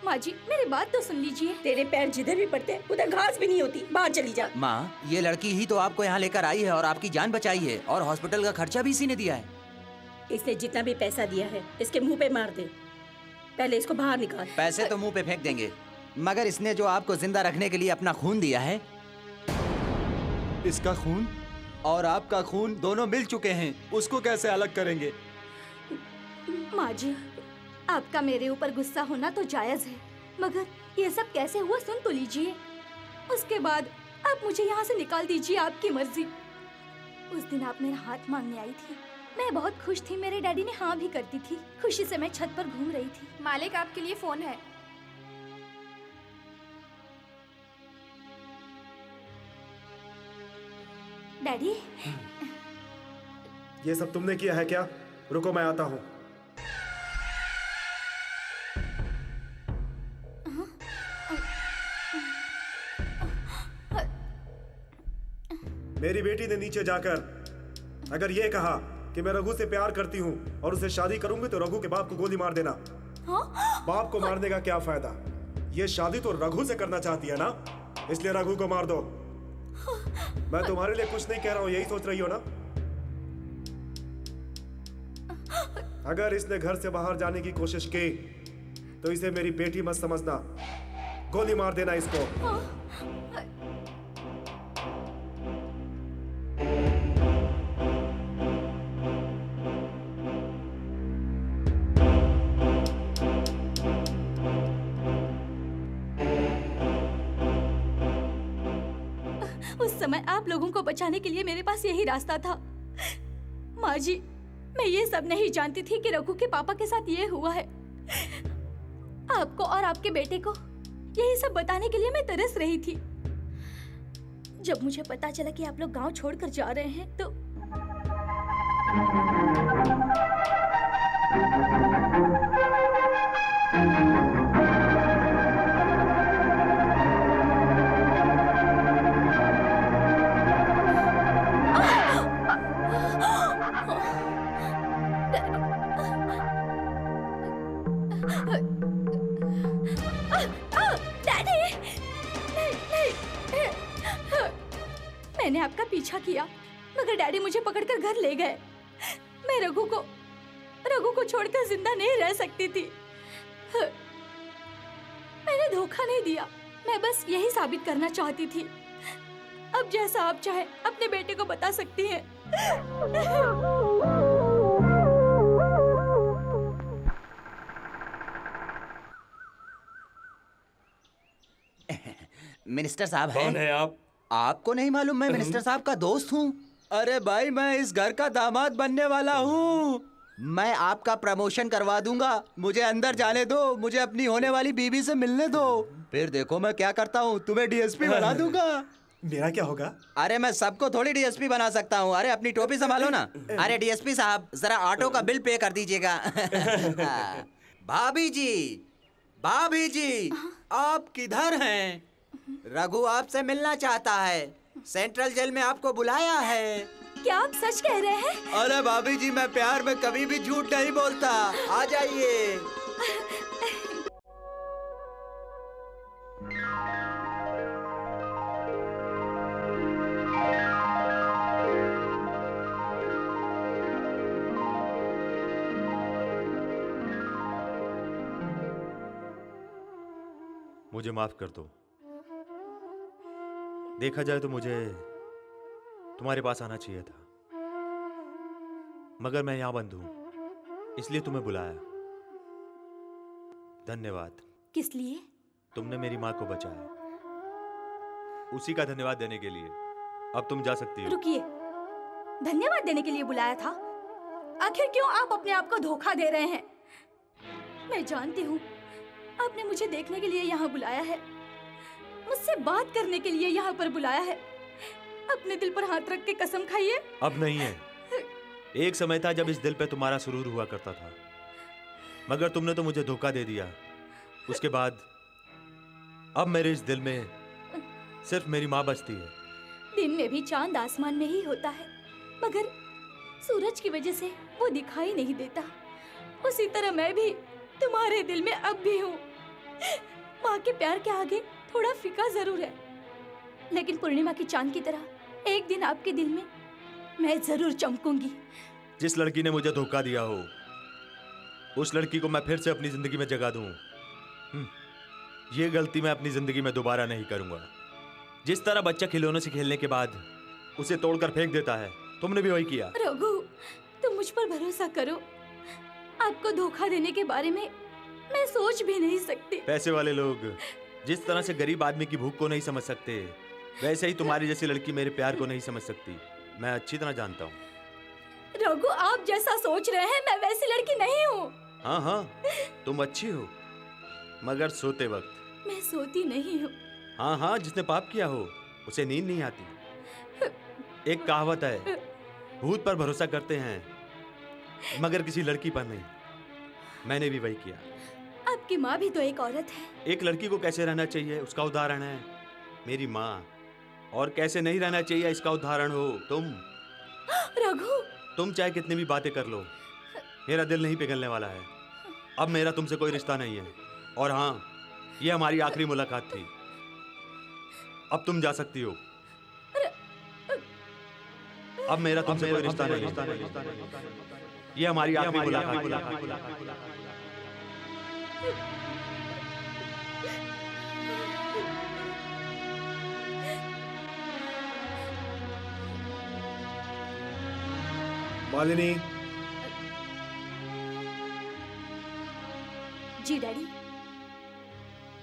माँ जी मेरी बात तो सुन लीजिए। तेरे पैर जिधर भी पड़ते उधर घास भी नहीं होती। बाहर चली जा। माँ, ये लड़की ही तो आपको यहाँ लेकर आई है और आपकी जान बचाई है, और हॉस्पिटल का खर्चा भी इसी ने दिया है। इसने जितना भी पैसा दिया है इसके मुंह पे मार दे। पहले इसको बाहर निकाल। पैसे तो मुंह पे फेंक देंगे, मगर इसने जो आपको जिंदा रखने के लिए अपना खून दिया है, इसका खून और आपका खून दोनों मिल चुके हैं, उसको कैसे अलग करेंगे? माँ जी आपका मेरे ऊपर गुस्सा होना तो जायज है, मगर ये सब कैसे हुआ सुन तो लीजिए। उसके बाद आप मुझे यहाँ से निकाल दीजिए, आपकी मर्जी। उस दिन आप मेरा हाथ मांगने आई थी, मैं बहुत खुश थी। मेरे डैडी ने हाँ भी कर दी थी। खुशी से मैं छत पर घूम रही थी। मालिक आपके लिए फोन है। डैडी ये सब तुमने किया है क्या? रुको मैं आता हूँ। मेरी बेटी ने नीचे जाकर अगर ये कहा कि मैं रघु से प्यार करती हूँ और उसे शादी करूंगी तो रघु के बाप को गोली मार देना। बाप को मारने का क्या फायदा? ये शादी तो रघु से करना चाहती है ना, इसलिए रघु को मार दो। मैं तुम्हारे लिए कुछ नहीं कह रहा हूँ, यही सोच रही हो ना? अगर इसने घर से बाहर जाने की कोशिश की तो इसे मेरी बेटी मत समझना, गोली मार देना इसको। उस समय आप लोगों को बचाने के लिए मेरे पास यही रास्ता था। माँ जी मैं ये सब नहीं जानती थी कि रघु के पापा के साथ ये हुआ है। आपको और आपके बेटे को यही सब बताने के लिए मैं तरस रही थी। जब मुझे पता चला कि आप लोग गांव छोड़कर जा रहे हैं तो मैंने आपका पीछा किया, मगर डैडी मुझे पकड़कर घर ले गए। मैं रघु को छोड़कर जिंदा नहीं रह सकती थी। मैंने धोखा नहीं दिया, मैं बस यही साबित करना चाहती थी। अब जैसा आप चाहे अपने बेटे को बता सकती हैं। मिनिस्टर साहब हैं? कौन है आप? आपको नहीं मालूम मैं मिनिस्टर साहब का दोस्त हूँ? अरे भाई मैं इस घर का दामाद बनने वाला हूँ। मैं आपका प्रमोशन करवा दूंगा। मुझे अंदर जाने दो, मुझे अपनी होने वाली बीवी से मिलने दो, फिर देखो मैं क्या करता हूँ। तुम्हें डीएसपी बना दूंगा। मेरा क्या होगा? अरे मैं सबको थोड़ी डीएसपी बना सकता हूँ। अरे अपनी टोपी संभालो ना। अरे डीएसपी साहब जरा ऑटो का बिल पे कर दीजिएगा। भाभी जी, भाभी जी, आप किधर हैं? रघु आपसे मिलना चाहता है, सेंट्रल जेल में आपको बुलाया है। क्या आप सच कह रहे हैं? अरे भाभी जी मैं प्यार में कभी भी झूठ नहीं बोलता। आ जाइए। मुझे माफ कर दो। देखा जाए तो मुझे तुम्हारे पास आना चाहिए था, मगर मैं यहां बंद हूं, इसलिए तुम्हें बुलाया। धन्यवाद। किस लिए? तुमने मेरी माँ को बचाया, उसी का धन्यवाद देने के लिए। अब तुम जा सकती हो। रुकिए, धन्यवाद देने के लिए बुलाया था? आखिर क्यों आप अपने आप को धोखा दे रहे हैं? मैं जानती हूँ आपने मुझे देखने के लिए यहाँ बुलाया है, मुझसे बात करने के लिए यहाँ पर बुलाया है। अपने दिल पर हाथ रख के कसम खाइए। अब नहीं है। एक समय था जब इस दिल पे तुम्हारा सुरूर हुआ करता था, मगर तुमने तो मुझे धोखा दे दिया। उसके बाद अब मेरे इस दिल में सिर्फ मेरी माँ बचती है। दिन में भी चांद आसमान में ही होता है, मगर सूरज की वजह से वो दिखाई नहीं देता। उसी तरह मैं भी तुम्हारे दिल में अब भी हूँ। माँ के प्यार के आगे थोड़ा फीका जरूर है, लेकिन पूर्णिमा की चांद की तरह एक दिन आपके दिल में मैं जरूर चमकूंगी। जिस लड़की ने मुझे धोखा दिया हो, उस लड़की को मैं फिर से अपनी जिंदगी में जगा दूं। ये गलती मैं अपनी जिंदगी में दोबारा नहीं करूंगा। जिस तरह बच्चा खिलौनों से खेलने के बाद उसे तोड़कर फेंक देता है, तुमने भी वही किया। रघु, तुम मुझ पर भरोसा करो। आपको धोखा देने के बारे में मैं सोच भी नहीं सकती। पैसे वाले लोग जिस तरह से गरीब आदमी की भूख को नहीं समझ सकते, वैसे ही तुम्हारी जैसी लड़की मेरे प्यार को नहीं समझ सकती। मैं अच्छी तरह जानता हूँ। रघु, आप जैसा सोच रहे हैं मैं वैसी लड़की नहीं हूँ। हाँ हाँ, तुम अच्छी हो, मगर सोते वक्त। मैं सोती नहीं हूँ। हाँ हाँ, जिसने पाप किया हो उसे नींद नहीं आती। एक कहावत है, भूत पर भरोसा करते हैं मगर किसी लड़की पर नहीं। मैंने भी वही किया। आपकी माँ भी तो एक औरत है। एक लड़की को कैसे रहना चाहिए उसका उदाहरण है मेरी माँ, और कैसे नहीं रहना चाहिए इसका उदाहरण हो तुम। रघु, तुम चाहे कितनी भी बातें कर लो, मेरा दिल नहीं पिघलने वाला है। अब मेरा तुमसे कोई रिश्ता नहीं है, और हाँ, ये हमारी आखिरी मुलाकात थी। अब तुम जा सकती हो। अब मेरा तुमसे कोई रिश्ता नहीं है। ये हमारी आखिरी मुलाकात थी। मालिनी। जी डैडी।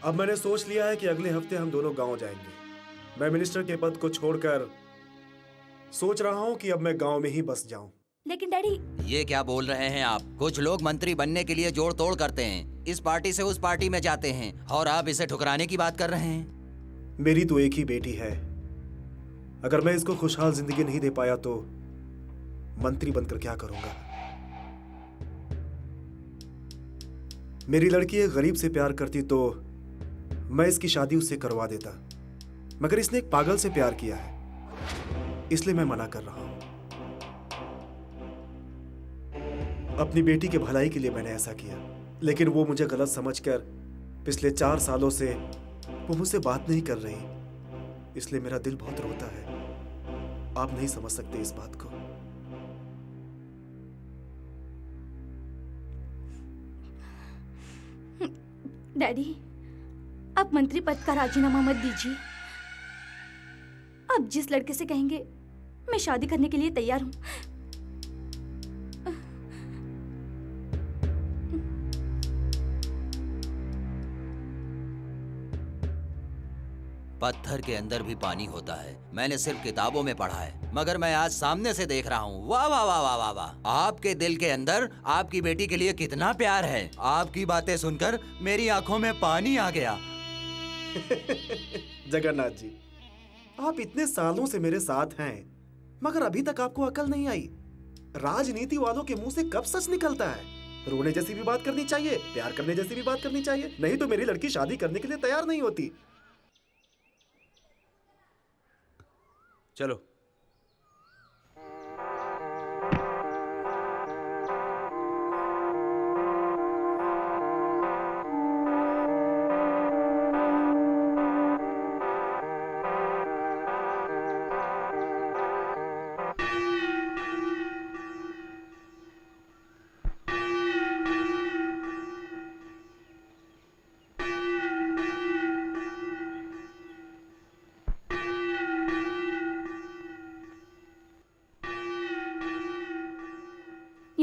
अब मैंने सोच लिया है कि अगले हफ्ते हम दोनों गांव जाएंगे। मैं मिनिस्टर के पद को छोड़कर सोच रहा हूं कि अब मैं गांव में ही बस जाऊं। लेकिन डैडी। ये क्या बोल रहे हैं आप? कुछ लोग मंत्री बनने के लिए जोड़ तोड़ करते हैं, इस पार्टी से उस पार्टी में जाते हैं, और आप इसे ठुकराने की बात कर रहे हैं। मेरी तो एक ही बेटी है। अगर मैं इसको खुशहाल जिंदगी नहीं दे पाया तो मंत्री बनकर क्या करूंगा? मेरी लड़की एक गरीब से प्यार करती तो मैं इसकी शादी उससे करवा देता, मगर इसने एक पागल से प्यार किया है, इसलिए मैं मना कर रहा हूं। अपनी बेटी के भलाई के लिए मैंने ऐसा किया, लेकिन वो मुझे गलत समझकर पिछले 4 सालों से वो मुझसे बात नहीं कर रही, इसलिए मेरा दिल बहुत रोता है। आप नहीं समझ सकते इस बात को। डैडी, आप मंत्री पद का राजीनामा मत दीजिए। आप जिस लड़के से कहेंगे मैं शादी करने के लिए तैयार हूं। पत्थर के अंदर भी पानी होता है, मैंने सिर्फ किताबों में पढ़ा है, मगर मैं आज सामने से देख रहा हूँ। वाह वाह वाह वाह वाह वाह! आपके दिल के अंदर आपकी बेटी के लिए कितना प्यार है। आपकी बातें सुनकर मेरी आंखों में पानी आ गया। जगन्नाथ जी, आप इतने सालों से मेरे साथ हैं, मगर अभी तक आपको अकल नहीं आई। राजनीति वालों के मुंह से कब सच निकलता है? रोने जैसी भी बात करनी चाहिए, प्यार करने जैसी भी बात करनी चाहिए, नहीं तो मेरी लड़की शादी करने के लिए तैयार नहीं होती। चलो।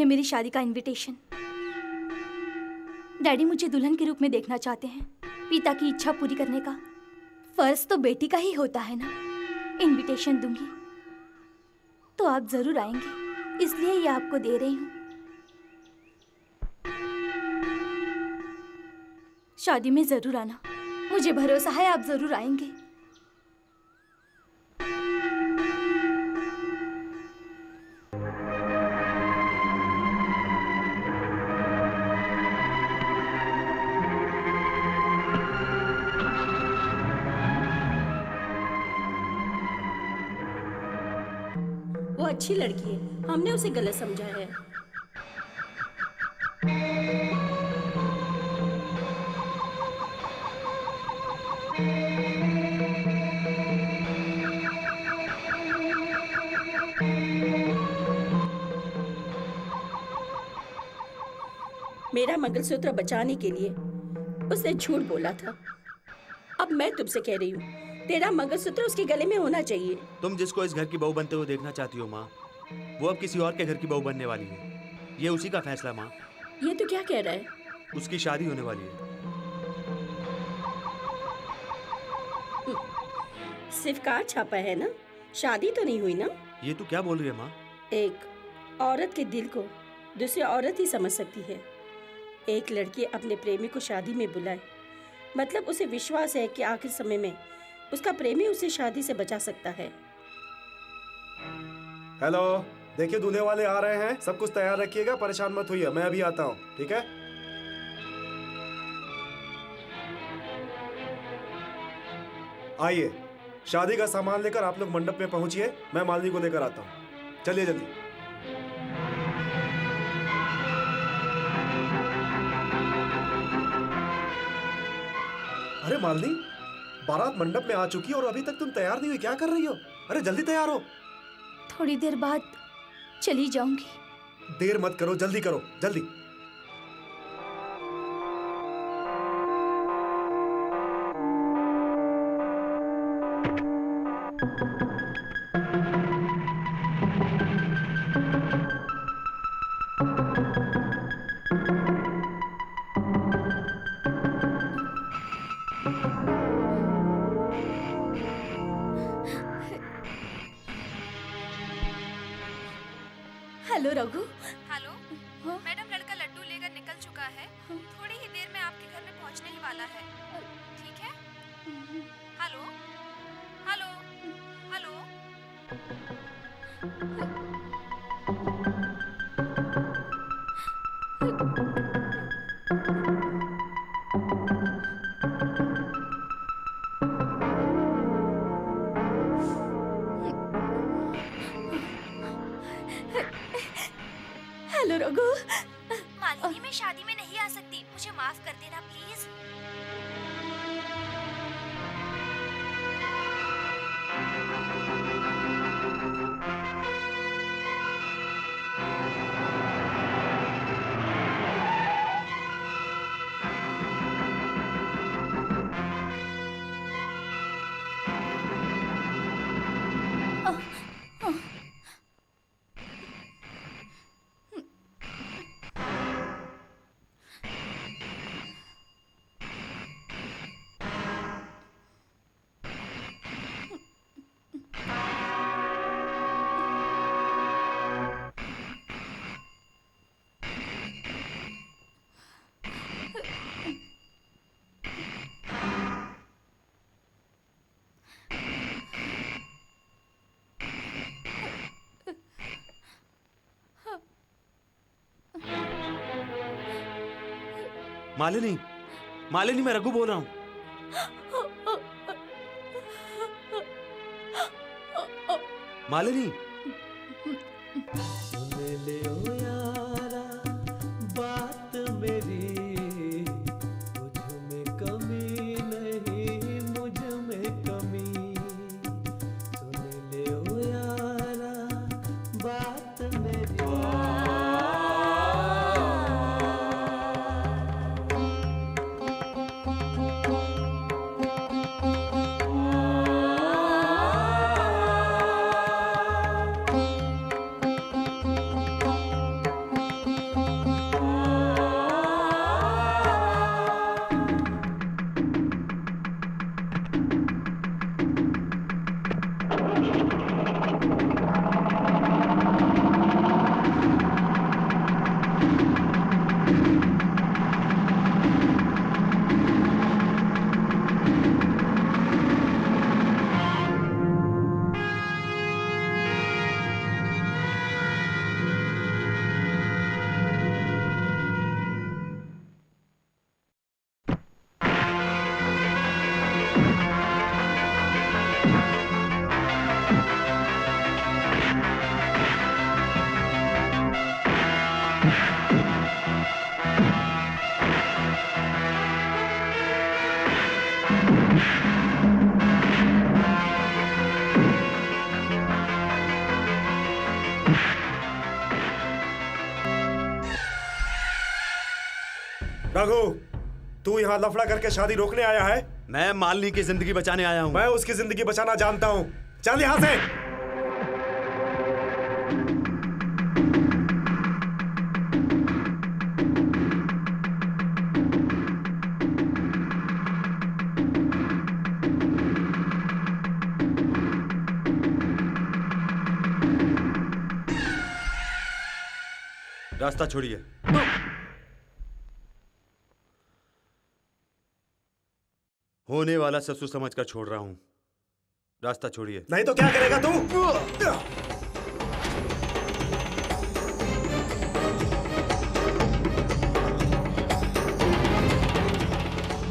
ये मेरी शादी का इनविटेशन। डैडी मुझे दुल्हन के रूप में देखना चाहते हैं। पिता की इच्छा पूरी करने का फर्ज तो बेटी का ही होता है ना। इनविटेशन दूंगी तो आप जरूर आएंगे, इसलिए ये आपको दे रही हूँ। शादी में जरूर आना, मुझे भरोसा है आप जरूर आएंगे। वो अच्छी लड़की है, हमने उसे गलत समझा है। मेरा मंगलसूत्र बचाने के लिए उसने झूठ बोला था। अब मैं तुमसे कह रही हूँ, तेरा मंगलसूत्र उसके गले में होना चाहिए। तुम जिसको इस घर की बहू बनते हुए देखना चाहती हो माँ, वो अब किसी और के घर की बहू बनने वाली है। ये उसी का फैसला माँ। ये तो क्या कह रहा है? उसकी शादी होने वाली है। सिर्फ कार्ड छापा है ना, शादी तो नहीं हुई ना? ये तू क्या बोल रही है माँ? एक औरत के दिल को दूसरी औरत ही समझ सकती है। एक लड़की अपने प्रेमी को शादी में बुलाए, मतलब उसे विश्वास है कि आखिर समय में उसका प्रेमी उसे शादी से बचा सकता है। हेलो, देखिए दूल्हे वाले आ रहे हैं, सब कुछ तैयार रखिएगा, परेशान मत होइए, मैं अभी आता हूँ, ठीक है? आइए, शादी का सामान लेकर आप लोग मंडप में पहुंचिए, मैं मालिनी को लेकर आता हूँ। चलिए जल्दी। अरे मालिनी, बारात मंडप में आ चुकी है और अभी तक तुम तैयार नहीं हुई, क्या कर रही हो? अरे जल्दी तैयार हो। थोड़ी देर बाद चली जाऊंगी। देर मत करो, जल्दी करो, जल्दी। हेलो रघु। हेलो मैडम, लड़का लड्डू लेकर निकल चुका है, थोड़ी ही देर में आपके घर में पहुंचने ही वाला है, ठीक है? Hello hello hello. Hello Raghu. Malini, मैं शादी में नहीं आ सकती, मुझे माफ कर देना प्लीज। मालिनी, मालिनी, मैं रघु बोल रहा हूँ। मालिनी, सुन ले ओ यारा बात मेरी, मुझ में कमी नहीं, मुझ में कमी। सुन ले ओ यारा बात मेरी। रघु, तू यहाँ लफड़ा करके शादी रोकने आया है? मैं मालिनी की जिंदगी बचाने आया हूँ। मैं उसकी जिंदगी बचाना जानता हूँ। चल यहाँ से। रास्ता छोड़िए। होने वाला ससुर समझकर छोड़ रहा हूं। रास्ता छोड़िए। नहीं तो क्या करेगा तू?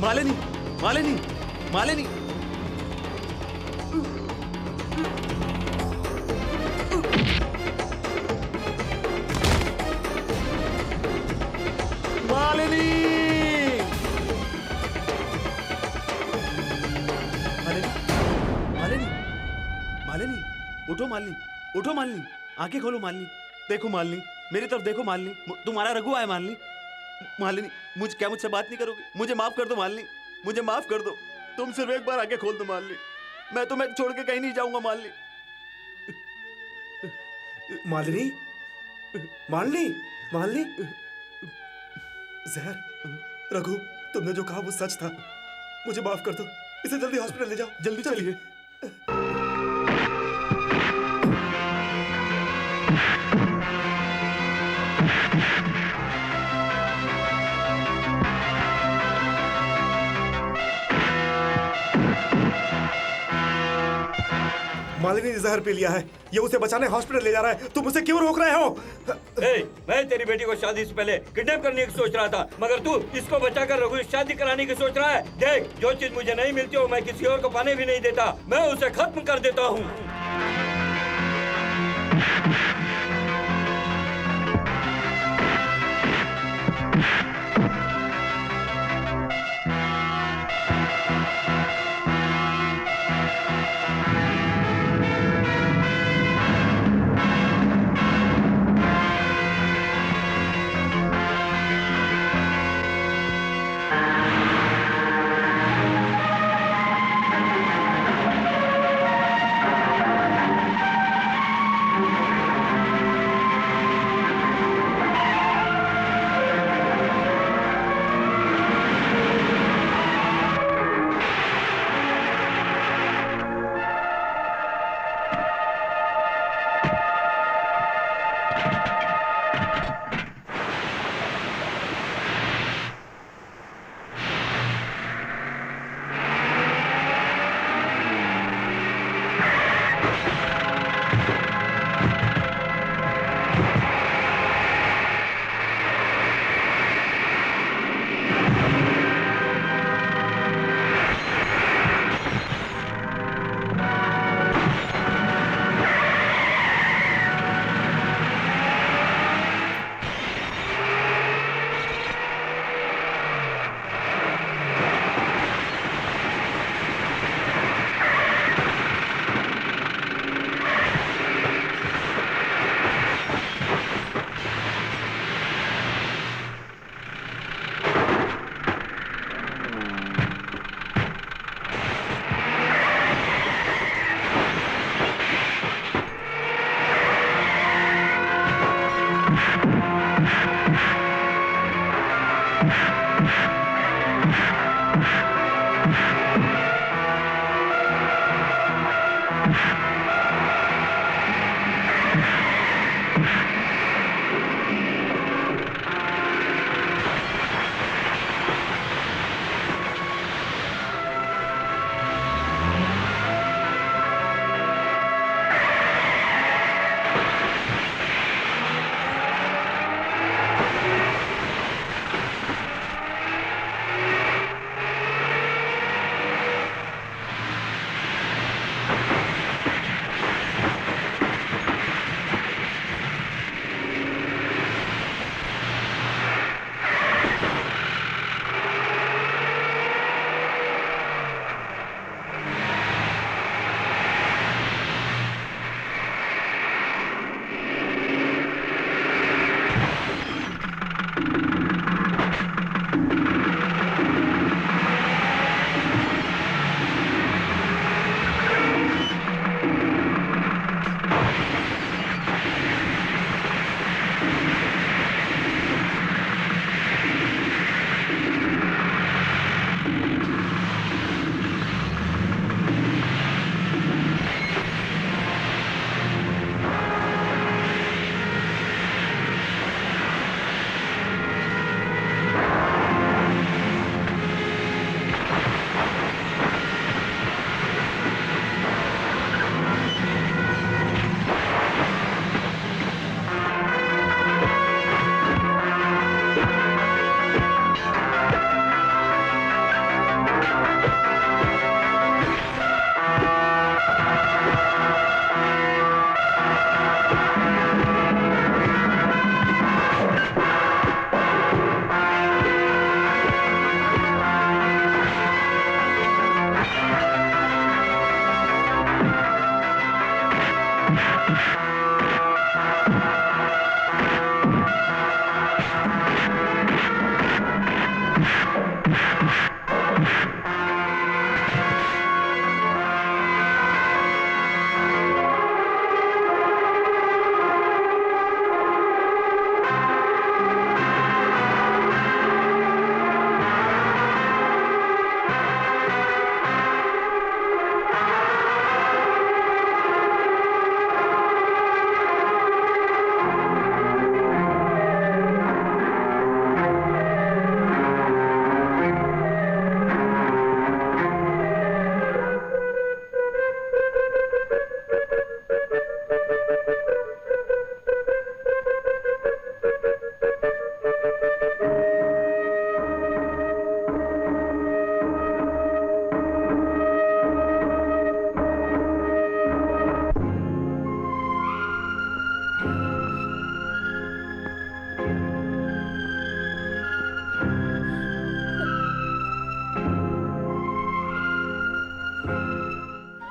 मालिनी, मालिनी, मालिनी। मालिनी, मालिनी, मालिनी, उठो मालिनी, उठो मालिनी, आंखें खोलो मालिनी, देखो मालिनी, मेरी तरफ देखो मालिनी, तुम्हारा रघु आया मालिनी। मालिनी, क्या मुझसे बात नहीं करोगे? मुझे माफ कर दो मालिनी, मुझे माफ कर दो। तुम सिर्फ एक बार आंखें खोल दो मालिनी, मैं तुम्हें छोड़ के कहीं नहीं जाऊंगा मालिनी। मालिनी, मालिनी, मालिनी। जहर, रघु, तुमने जो कहा वो सच था। मुझे माफ कर दो। इसे जल्दी हॉस्पिटल ले जाओ। जल्दी चलिए। मालिनी ने जहर पी लिया है। ये उसे बचाने हॉस्पिटल ले जा रहा है। तुम उसे क्यों रोक रहे हो? मैं तेरी बेटी को शादी से पहले किडनैप करने की सोच रहा था, मगर तू इसको बचाकर रघु से शादी कराने की सोच रहा है। देख, जो चीज मुझे नहीं मिलती हो मैं किसी और को पाने भी नहीं देता। मैं उसे खत्म कर देता हूँ।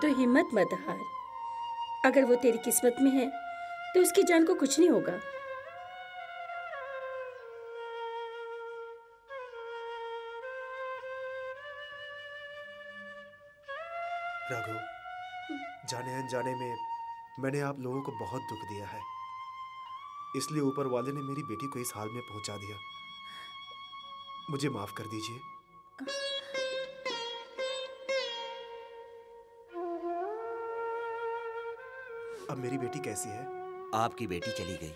तो हिम्मत मत हार। अगर वो तेरी किस्मत में है तो उसकी जान को कुछ नहीं होगा। रघु, जाने अनजाने में मैंने आप लोगों को बहुत दुख दिया है, इसलिए ऊपर वाले ने मेरी बेटी को इस हाल में पहुंचा दिया। मुझे माफ कर दीजिए। अब मेरी बेटी कैसी है? आपकी बेटी चली गई।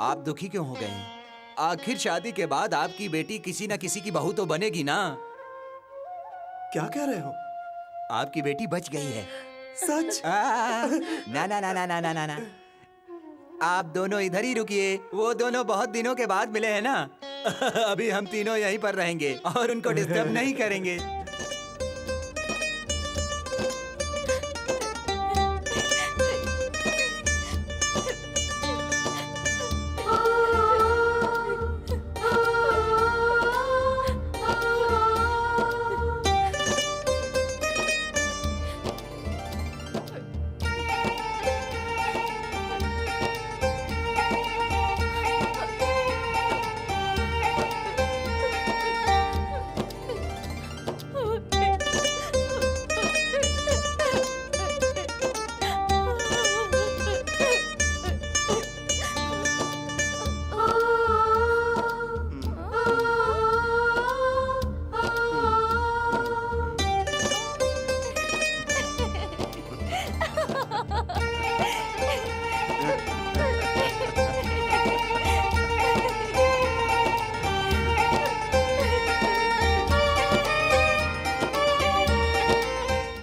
आप दुखी क्यों हो गए हैं? आखिर शादी के बाद आपकी बेटी किसी न किसी की बहू तो बनेगी ना। क्या कह रहे हो? आपकी बेटी बच गई है। सच? ना ना ना ना ना ना ना ना। आप दोनों इधर ही रुकिए, वो दोनों बहुत दिनों के बाद मिले हैं ना। अभी हम तीनों यहीं पर रहेंगे और उनको डिस्टर्ब नहीं करेंगे।